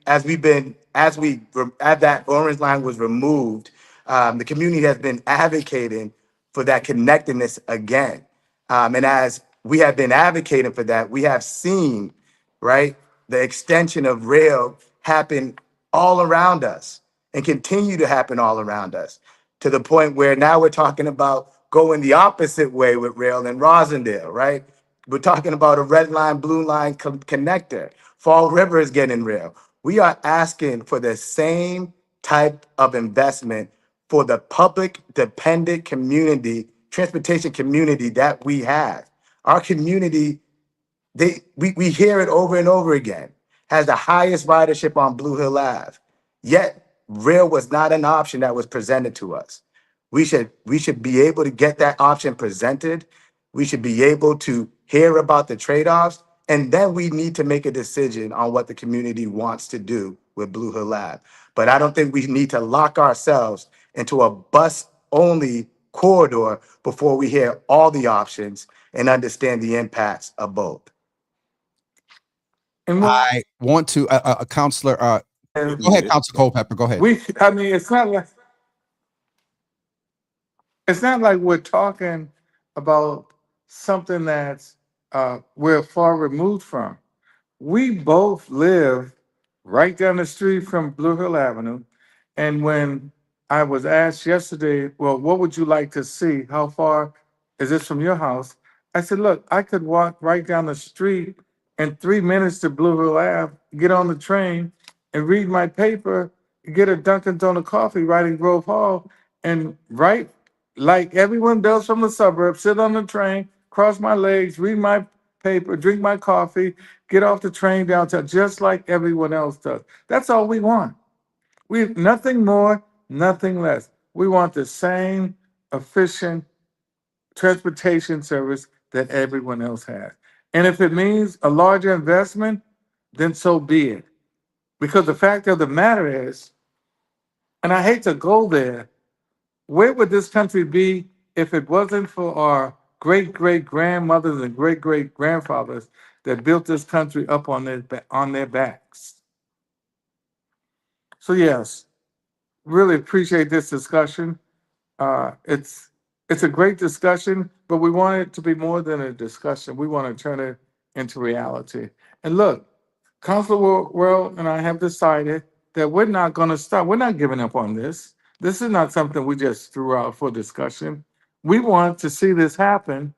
orange line was removed, the community has been advocating for that connectedness again. And as we have been advocating for that, we have seen, right, the extension of rail happen all around us and continue to happen all around us, to the point where now we're talking about going the opposite way with rail in Rosendale, right? We're talking about a red line, blue line connector. Fall River is getting rail. We are asking for the same type of investment for the public dependent community, transportation community that we have. Our community, we hear it over and over again, has the highest ridership on Blue Hill Ave. Yet rail was not an option that was presented to us. We should be able to get that option presented. We should be able to hear about the trade-offs, and then we need to make a decision on what the community wants to do with Blue Hill Ave. But I don't think we need to lock ourselves into a bus-only corridor before we hear all the options and understand the impacts of both. And I want to, Counselor, go ahead, Councilor Culpepper, go ahead. It's not like we're talking about something that's we're far removed from. We both live right down the street from Blue Hill Avenue. And when I was asked yesterday, well, what would you like to see? How far is this from your house? I said, look, I could walk right down the street in 3 minutes to Blue Hill Ave, get on the train and read my paper, get a Dunkin' Donut coffee right in Grove Hall, and like everyone does from the suburbs, sit on the train, cross my legs, read my paper, drink my coffee, get off the train downtown, just like everyone else does. That's all we want. We nothing more, nothing less. We want the same efficient transportation service that everyone else has. And if it means a larger investment, then so be it. Because the fact of the matter is, and I hate to go there, where would this country be if it wasn't for our great great grandmothers and great great grandfathers that built this country up on their backs? So yes, really appreciate this discussion. It's a great discussion, but we want it to be more than a discussion. We want to turn it into reality. And look, Councilor Worrell and I have decided that we're not going to stop. We're not giving up on this. This is not something we just threw out for discussion. We want to see this happen.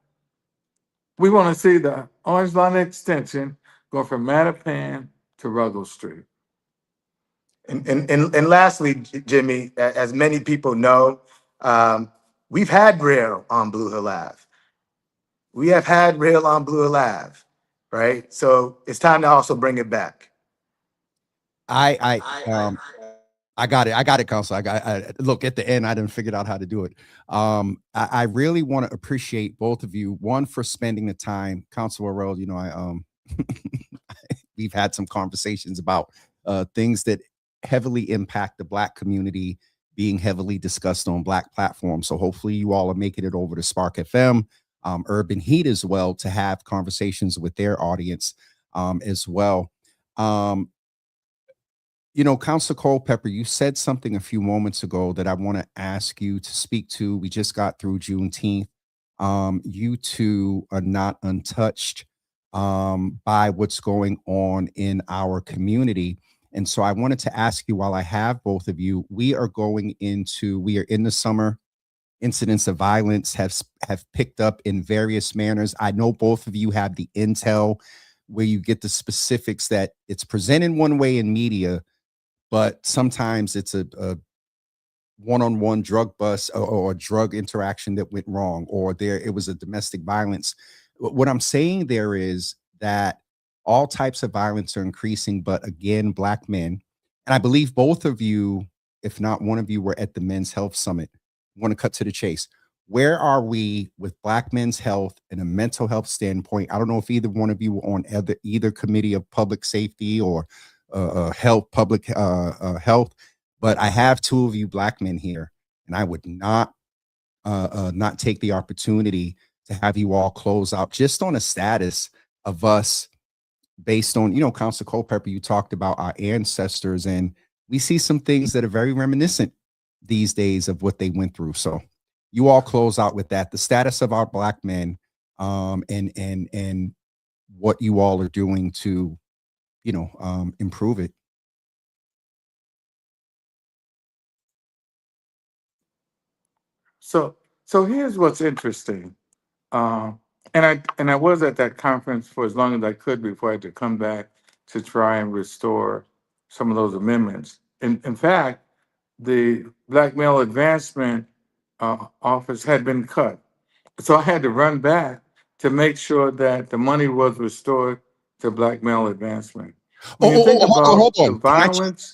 We want to see the Orange Line extension go from Mattapan to Ruggles Street. And lastly, Jimmy, as many people know, we've had rail on Blue Hill Ave. We have had rail on Blue Hill Ave, right? So it's time to also bring it back. I got it. I got it, Council. Look, at the end, I didn't figure out how to do it. I really want to appreciate both of you. One, for spending the time. Councilor Worrell, you know, we've had some conversations about things that heavily impact the Black community being heavily discussed on Black platforms. So hopefully you all are making it over to Spark FM, Urban Heat as well, to have conversations with their audience as well. You know, Councilor Culpepper, you said something a few moments ago that I want to ask you to speak to. We just got through Juneteenth. You two are not untouched by what's going on in our community. And so I wanted to ask you, while I have both of you, we are in the summer. Incidents of violence have picked up in various manners. I know both of you have the intel where you get the specifics that it's presented one way in media, but sometimes it's a one-on-one drug bust or a drug interaction that went wrong, or it was a domestic violence. What I'm saying there is that all types of violence are increasing, but again, Black men, and I believe both of you, if not one of you, were at the Men's Health Summit. I want to cut to the chase. Where are we with Black men's health and a mental health standpoint? I don't know if either one of you were on either committee of public safety or public health, but I have two of you Black men here, and I would not take the opportunity to have you all close out just on a status of us based on, you know, Councilor Culpepper, you talked about our ancestors, and we see some things that are very reminiscent these days of what they went through. So you all close out with that, the status of our Black men, and what you all are doing to, you know, improve it. So here's what's interesting. And I was at that conference for as long as I could before I had to come back to try and restore some of those amendments. In fact, the Black Male Advancement office had been cut. So I had to run back to make sure that the money was restored to Black Male Advancement. When you think about Hold on. the violence,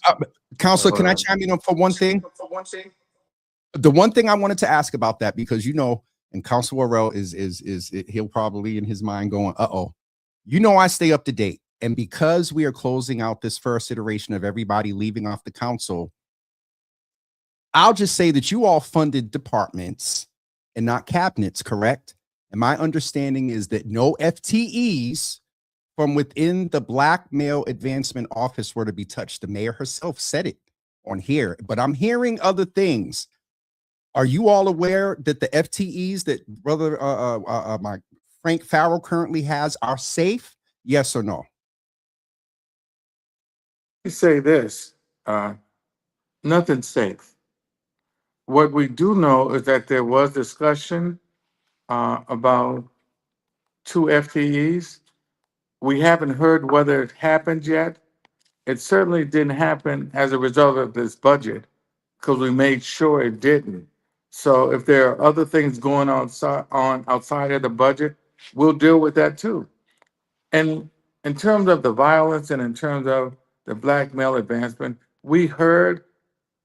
Counselor, can I chime in for one thing? The one thing I wanted to ask about that, because, you know, and Councilor Worrell he'll probably in his mind going, you know, I stay up to date. And because we are closing out this first iteration of everybody leaving off the council, I'll just say that you all funded departments and not cabinets, correct? And my understanding is that no FTEs from within the Black Male Advancement Office were to be touched. The mayor herself said it on here, but I'm hearing other things. Are you all aware that the FTEs that brother my Frank Farrell currently has are safe? Yes or no? you say this, nothing's safe. What we do know is that there was discussion about 2 FTEs. We haven't heard whether it happened yet. It certainly didn't happen as a result of this budget, because we made sure it didn't. So if there are other things going outside of the budget, we'll deal with that too. And in terms of the violence and in terms of the black male advancement, we heard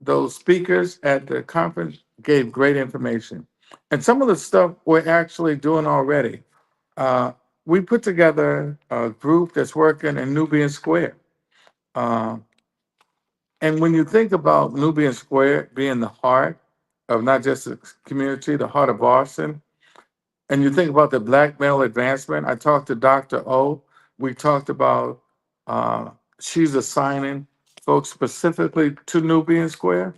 those speakers at the conference gave great information. And some of the stuff we're actually doing already. Uh, we put together a group that's working in Nubian Square. Uh, and when you think about Nubian Square being the heart of not just the community, the heart of Boston, and you think about the black male advancement, I talked to Dr. O. We talked about she's assigning folks specifically to Nubian Square.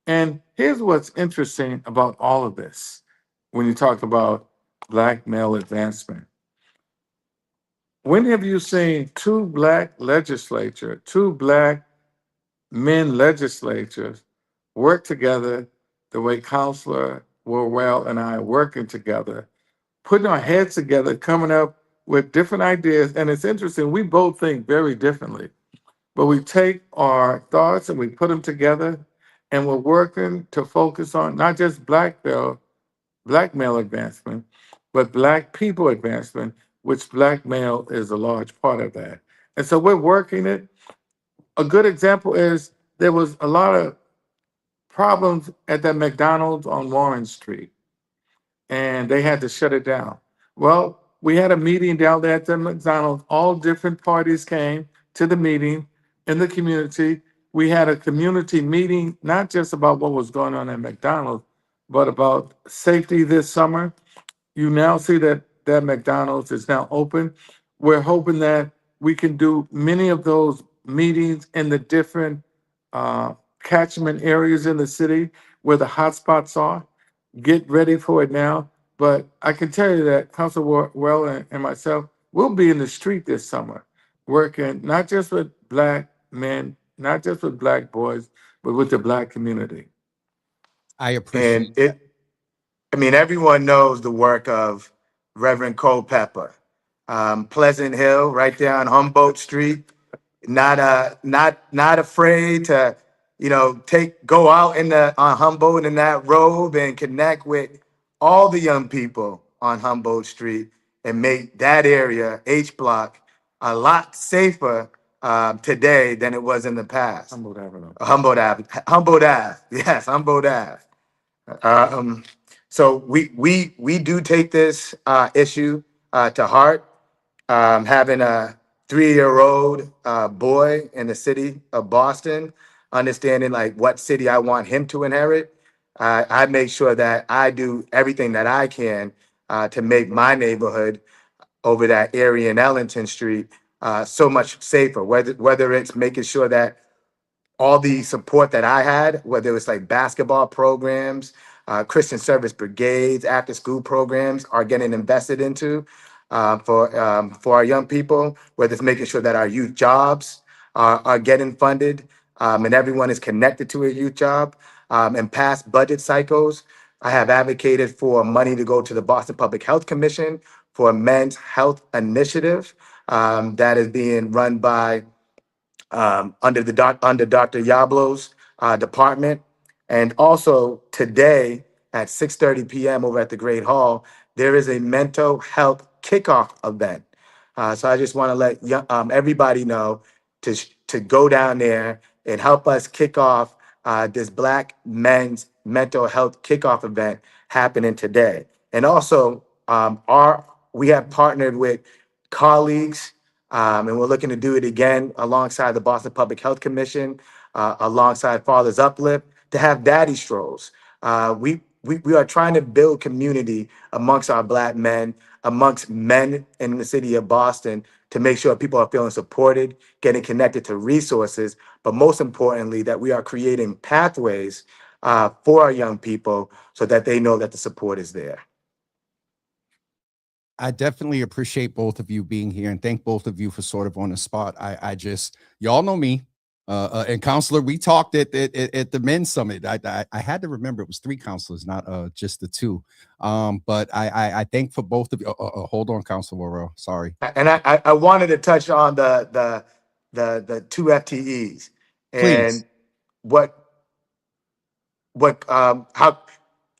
And here's what's interesting about all of this when you talk about black male advancement. When have you seen two black men legislatures work together the way Councilor Worrell and I are working together, putting our heads together, coming up with different ideas? And it's interesting, we both think very differently, but we take our thoughts and we put them together, and we're working to focus on not just black male advancement, but black people advancement, which black male is a large part of that. And so we're working it. A good example is there was a lot of problems at that McDonald's on Warren Street, and they had to shut it down. Well, we had a meeting down there at the McDonald's. All different parties came to the meeting in the community. We had a community meeting, not just about what was going on at McDonald's, but about safety this summer. You now see that McDonald's is now open. We're hoping that we can do many of those meetings in the different catchment areas in the city where the hotspots are. Get ready for it now. But I can tell you that Councilor Worrell and myself will be in the street this summer, working not just with black men, not just with black boys, but with the black community. I appreciate And I mean, everyone knows the work of Reverend Culpepper. Pleasant Hill, right there on Humboldt Street. Not afraid to, go out in the on Humboldt in that robe and connect with all the young people on Humboldt Street and make that area, H Block, a lot safer today than it was in the past. Humboldt Avenue. Humboldt Ave. Yes, Humboldt Ave. So we do take this issue to heart. Having a 3-year-old boy in the city of Boston, understanding like what city I want him to inherit, I make sure that I do everything that I can to make my neighborhood over that area in Ellington Street so much safer. Whether it's making sure that all the support that I had, whether it's like basketball programs, Christian service brigades, after school programs are getting invested into for our young people, whether it's making sure that our youth jobs are getting funded and everyone is connected to a youth job. In past budget cycles, I have advocated for money to go to the Boston Public Health Commission for a men's health initiative that is being run by under Dr. Yablo's department. And also today at 6:30 p.m. over at the Great Hall, there is a mental health kickoff event. So I just want to let everybody know to go down there and help us kick off this Black Men's Mental Health Kickoff event happening today. And also, we have partnered with colleagues, and we're looking to do it again alongside the Boston Public Health Commission, alongside Fathers Uplift, to have daddy strolls. We are trying to build community amongst our Black men, amongst men in the city of Boston, to make sure people are feeling supported, getting connected to resources, but most importantly, that we are creating pathways for our young people so that they know that the support is there. I definitely appreciate both of you being here and thank both of you for sort of on the spot. I just, y'all know me. And Councilor, we talked at the men's summit. I had to remember it was 3 councilors, not just the 2. But I thank for both of you. Hold on, Councilor Worrell. Sorry. And I wanted to touch on the 2 FTEs and Please.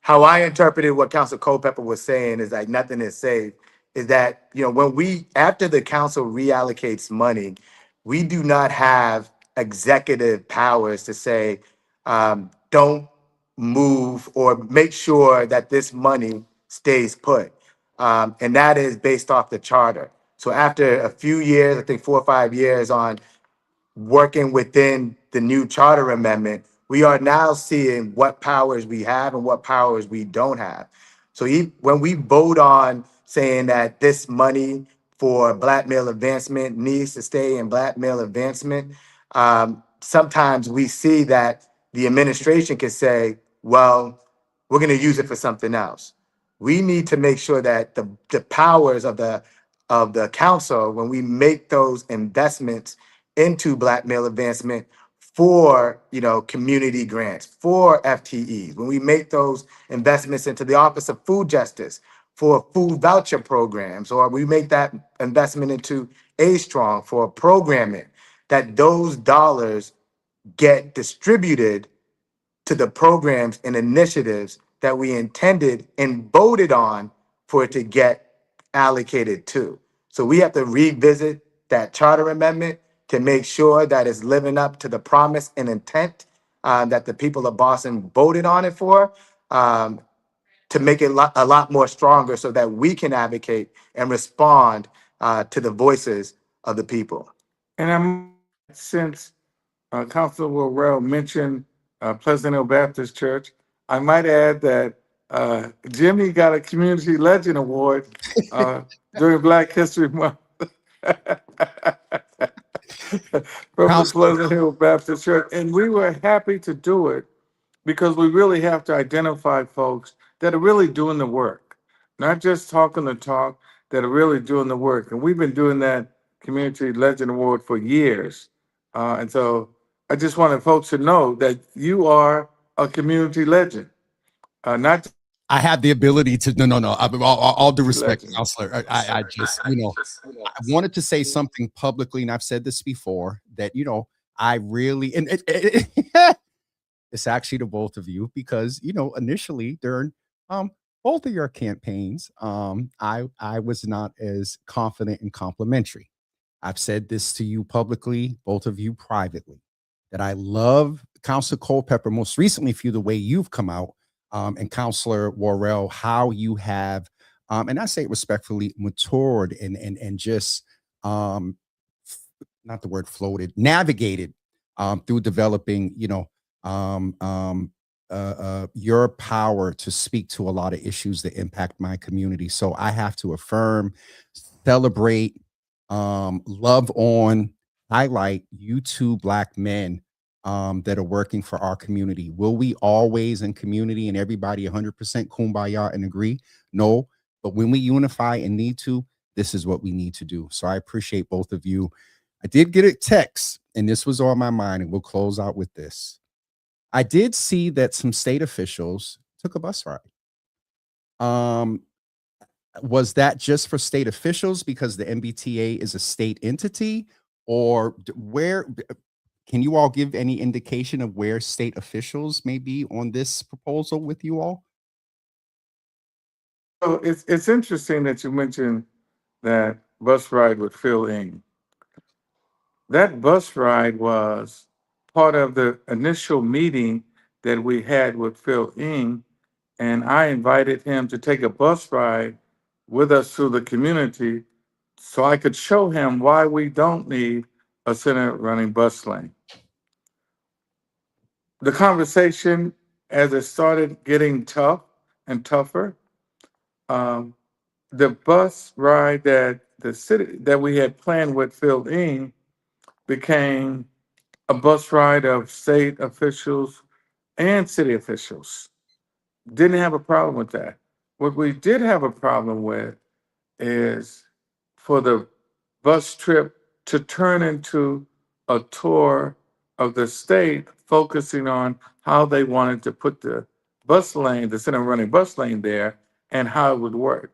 how I interpreted what Councilor Culpepper was saying is like nothing is safe. is that, when after the council reallocates money, we do not have executive powers to say, don't move or make sure that this money stays put. And that is based off the charter. So after a few years, I think 4 or 5 years on working within the new charter amendment, we are now seeing what powers we have and what powers we don't have. So when we vote on saying that this money for Black male advancement needs to stay in Black male advancement, sometimes we see that the administration can say, well, we're going to use it for something else. We need to make sure that the powers of the council, when we make those investments into Black male advancement for community grants, for FTEs, when we make those investments into the Office of Food Justice for food voucher programs, or we make that investment into A-Strong for programming, that those dollars get distributed to the programs and initiatives that we intended and voted on for it to get allocated to. So we have to revisit that charter amendment to make sure that it's living up to the promise and intent that the people of Boston voted on it for, to make it a lot more stronger so that we can advocate and respond to the voices of the people. And since Councilor Worrell mentioned Pleasant Hill Baptist Church, I might add that Jimmy got a Community Legend Award during Black History Month from the Pleasant Hill Baptist Church. And we were happy to do it because we really have to identify folks that are really doing the work, not just talking the talk, that are really doing the work. And we've been doing that Community Legend Award for years. And so I just wanted folks to know that you are a community legend, not I have the ability to no. All due respect, legend. counselor. I just I wanted to say something publicly, and I've said this before, that I really, and it's actually to both of you, because initially during both of your campaigns, I was not as confident and complimentary. I've said this to you publicly, both of you privately, that I love Councilor Culpepper, most recently for you, the way you've come out, and Councilor Worrell, how you have, and I say it respectfully, matured and just, not the word floated, navigated through developing, your power to speak to a lot of issues that impact my community. So I have to affirm, celebrate, love on, highlight you two Black men that are working for our community. Will we always in community and everybody 100% kumbaya and agree? No, but when we unify and need to, this is what we need to do. So I appreciate both of you. I did get a text, and this was on my mind, and we'll close out with this. I did see that some state officials took a bus ride. Was that just for state officials because the MBTA is a state entity, or where? Can you all give any indication of where state officials may be on this proposal with you all? So it's interesting that you mentioned that bus ride with Phil Ing. That bus ride was part of the initial meeting that we had with Phil Ing, and I invited him to take a bus ride with us through the community so I could show him why we don't need a center running bus lane. The conversation, as it started getting tough and tougher, the bus ride that the city that we had planned with Phil Ing became a bus ride of state officials and city officials. Didn't have a problem with that. What we did have a problem with is for the bus trip to turn into a tour of the state, focusing on how they wanted to put the bus lane, the center running bus lane there, and how it would work.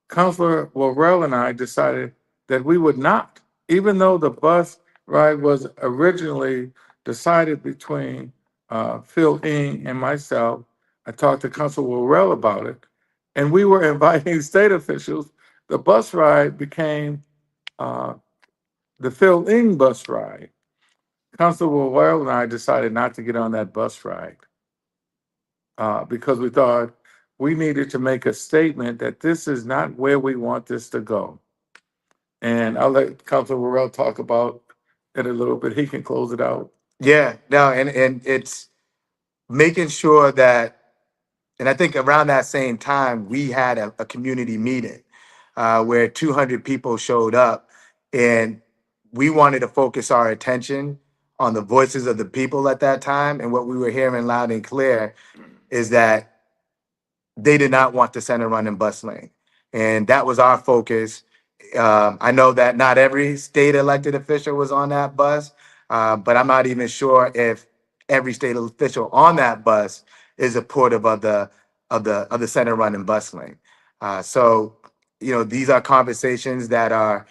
Councilor Worrell and I decided that we would not, even though the bus ride was originally decided between Phil Ing and myself. I talked to Councilor Worrell about it, and we were inviting state officials the bus ride became the fill-in bus ride. Councilor Worrell and I decided not to get on that bus ride because we thought we needed to make a statement that this is not where we want this to go. And I'll let Councilor Worrell talk about it a little bit. He can close it out. Yeah, no, and it's making sure that, and I think around that same time, we had a community meeting where 200 people showed up, and we wanted to focus our attention on the voices of the people at that time. And what we were hearing loud and clear is that they did not want the center run and bus lane. And that was our focus. I know that not every state elected official was on that bus, but I'm not even sure if every state official on that bus is supportive of the center run and bus lane. So, these are conversations that are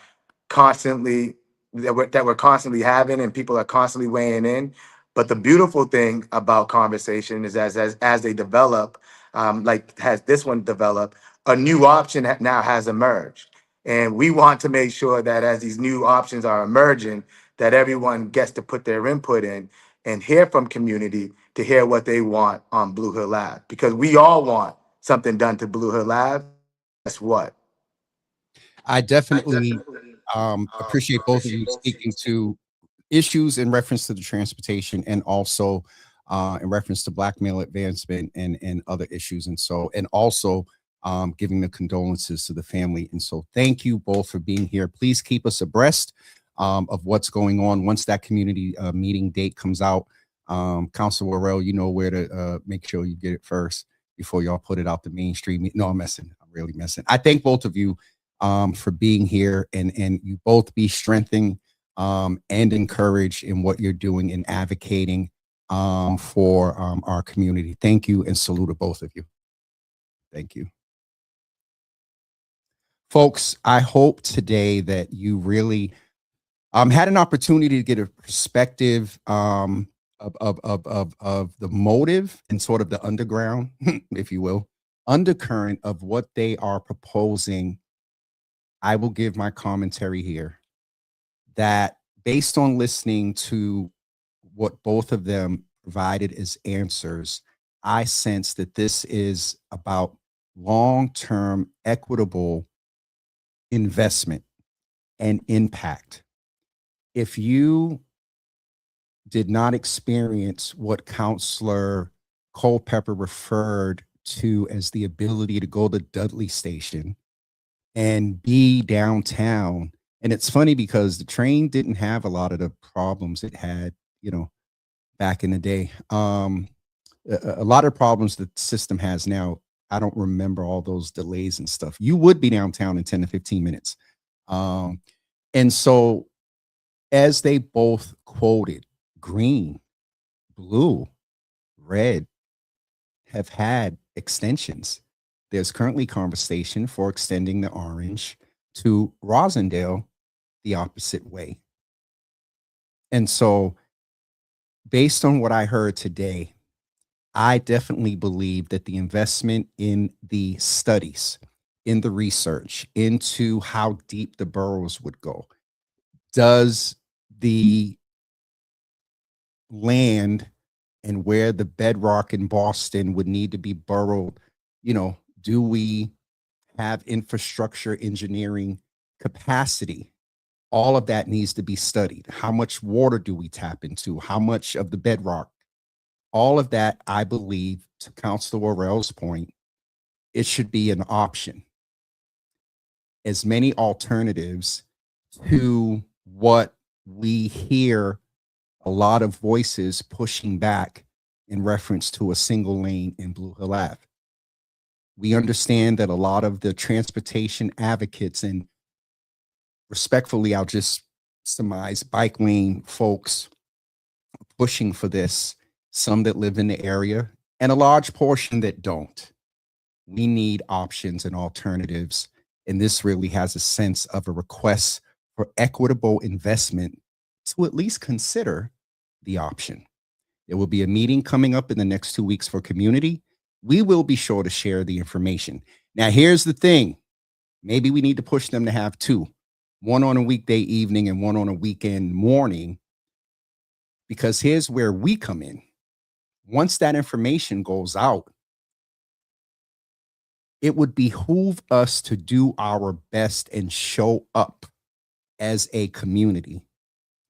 constantly that we're constantly having, and people are constantly weighing in. But the beautiful thing about conversation is as they develop, like has this one developed, a new option now has emerged. And we want to make sure that as these new options are emerging, that everyone gets to put their input in and hear from community to hear what they want on Blue Hill Lab. Because we all want something done to Blue Hill Lab. Guess what? I definitely appreciate both of you speaking to issues in reference to the transportation and also in reference to Black male advancement and other issues. And also giving the condolences to the family. And so thank you both for being here. Please keep us abreast of what's going on. Once that community meeting date comes out, Councilor Worrell, you know where to make sure you get it first before y'all put it out the mainstream. No, I'm messing. I'm really messing. I thank both of you for being here, and you both be strengthened and encouraged in what you're doing and advocating for our community. Thank you, and salute to both of you. Thank you. Folks, I hope today that you really had an opportunity to get a perspective of the motive and sort of the underground, if you will, undercurrent of what they are proposing. I will give my commentary here that based on listening to what both of them provided as answers, I sense that this is about long-term equitable investment and impact. If you did not experience what Councilor Culpepper referred to as the ability to go to Dudley Station and be downtown, and it's funny because the train didn't have a lot of the problems it had, back in the day. A lot of problems that the system has now. I don't remember all those delays and stuff. You would be downtown in 10 to 15 minutes. And so as they both quoted, green, blue, red have had extensions. There's currently conversation for extending the orange to Rosendale the opposite way. And so based on what I heard today, I definitely believe that the investment in the studies, in the research into how deep the boroughs would go, does the land and where the bedrock in Boston would need to be burrowed, do we have infrastructure engineering capacity? All of that needs to be studied. How much water do we tap into? How much of the bedrock? All of that, I believe, to Councilor Worrell's point, it should be an option. As many alternatives to what we hear a lot of voices pushing back in reference to a single lane in Blue Hill Ave. We understand that a lot of the transportation advocates, and respectfully, I'll just surmise, bike lane folks pushing for this, some that live in the area, and a large portion that don't. We need options and alternatives, and this really has a sense of a request for equitable investment to at least consider the option. There will be a meeting coming up in the next 2 weeks for community. We will be sure to share the information. Now, here's the thing. Maybe we need to push them to have two, one on a weekday evening and one on a weekend morning, because here's where we come in. Once that information goes out, it would behoove us to do our best and show up as a community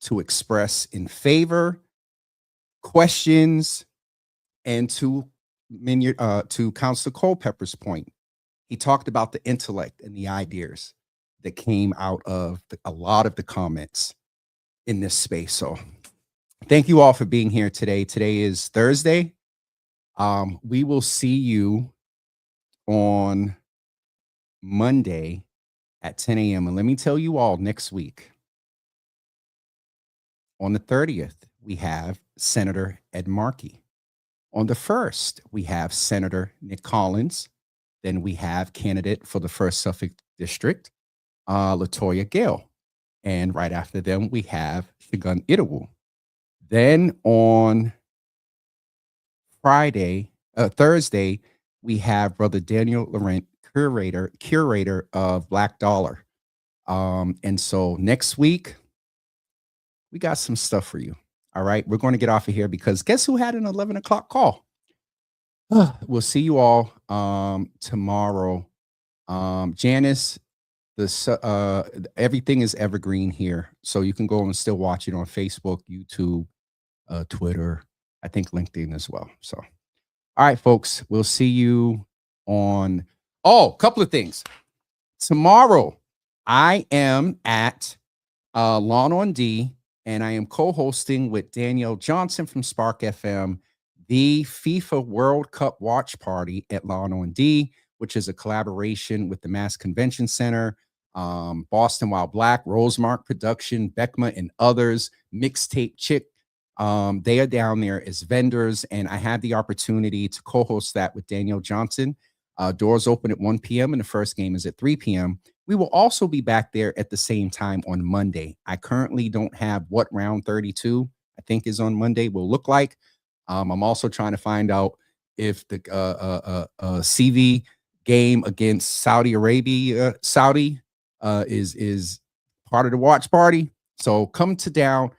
to express in favor, questions, and to Councilor Culpepper's point. He talked about the intellect and the ideas that came out of a lot of the comments in this space. So thank you all for being here today. Today is Thursday. We will see you on Monday at 10 a.m. And let me tell you all, next week, on the 30th, we have Senator Ed Markey. On the 1st, we have Senator Nick Collins. Then we have candidate for the 1st Suffolk District, Latoya Gale. And right after them, we have Shagun Idawu. Then on Thursday, we have Brother Daniel Laurent, curator of Black Dollar. And so next week, we got some stuff for you. All right, we're going to get off of here because guess who had an 11 o'clock call? We'll see you all tomorrow. Janice, everything is evergreen here, so you can go and still watch it on Facebook, YouTube, Twitter, I think LinkedIn as well. So, all right, folks, we'll see you on. Oh, a couple of things. Tomorrow, I am at Lawn on D, and I am co-hosting with Danielle Johnson from Spark FM the FIFA World Cup Watch Party at Lawn on D, which is a collaboration with the Mass Convention Center, Boston Wild Black, Rosemark Production, Beckma, and others, Mixtape Chick. They are down there as vendors, and I had the opportunity to co-host that with Danielle Johnson. Doors open at 1 p.m. and the first game is at 3 p.m. We will also be back there at the same time on Monday. I currently don't have what round 32, I think, is on Monday will look like. I'm also trying to find out if the CV game against Saudi Arabia, is part of the watch party. So come down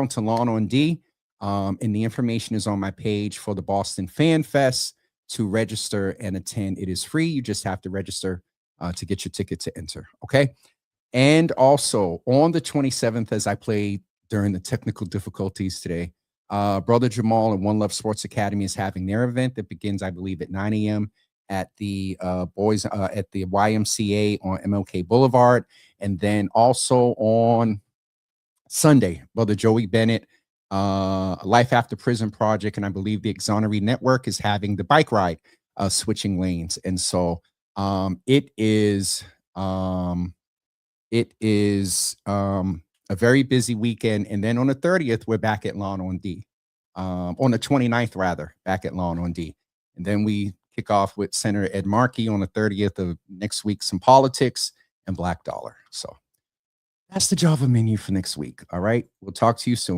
to Lawn on D. And the information is on my page for the Boston Fan Fest. To register and attend, it is free. You just have to register to get your ticket to enter. Okay. And also on the 27th, as I played during the technical difficulties today, Brother Jamal and One Love Sports Academy is having their event that begins, I believe, at 9 a.m. at the at the YMCA on MLK Boulevard. And then also on Sunday, Brother Joey Bennett, Life After Prison Project, and I believe the Exoneree Network is having the bike ride, switching lanes. And so it is a very busy weekend. And then on the 30th, we're back at Lawn on D. On the 29th, rather, back at Lawn on D. And then we kick off with Senator Ed Markey on the 30th of next week, some politics and Black Dollar. So that's the Java menu for next week. All right. We'll talk to you soon.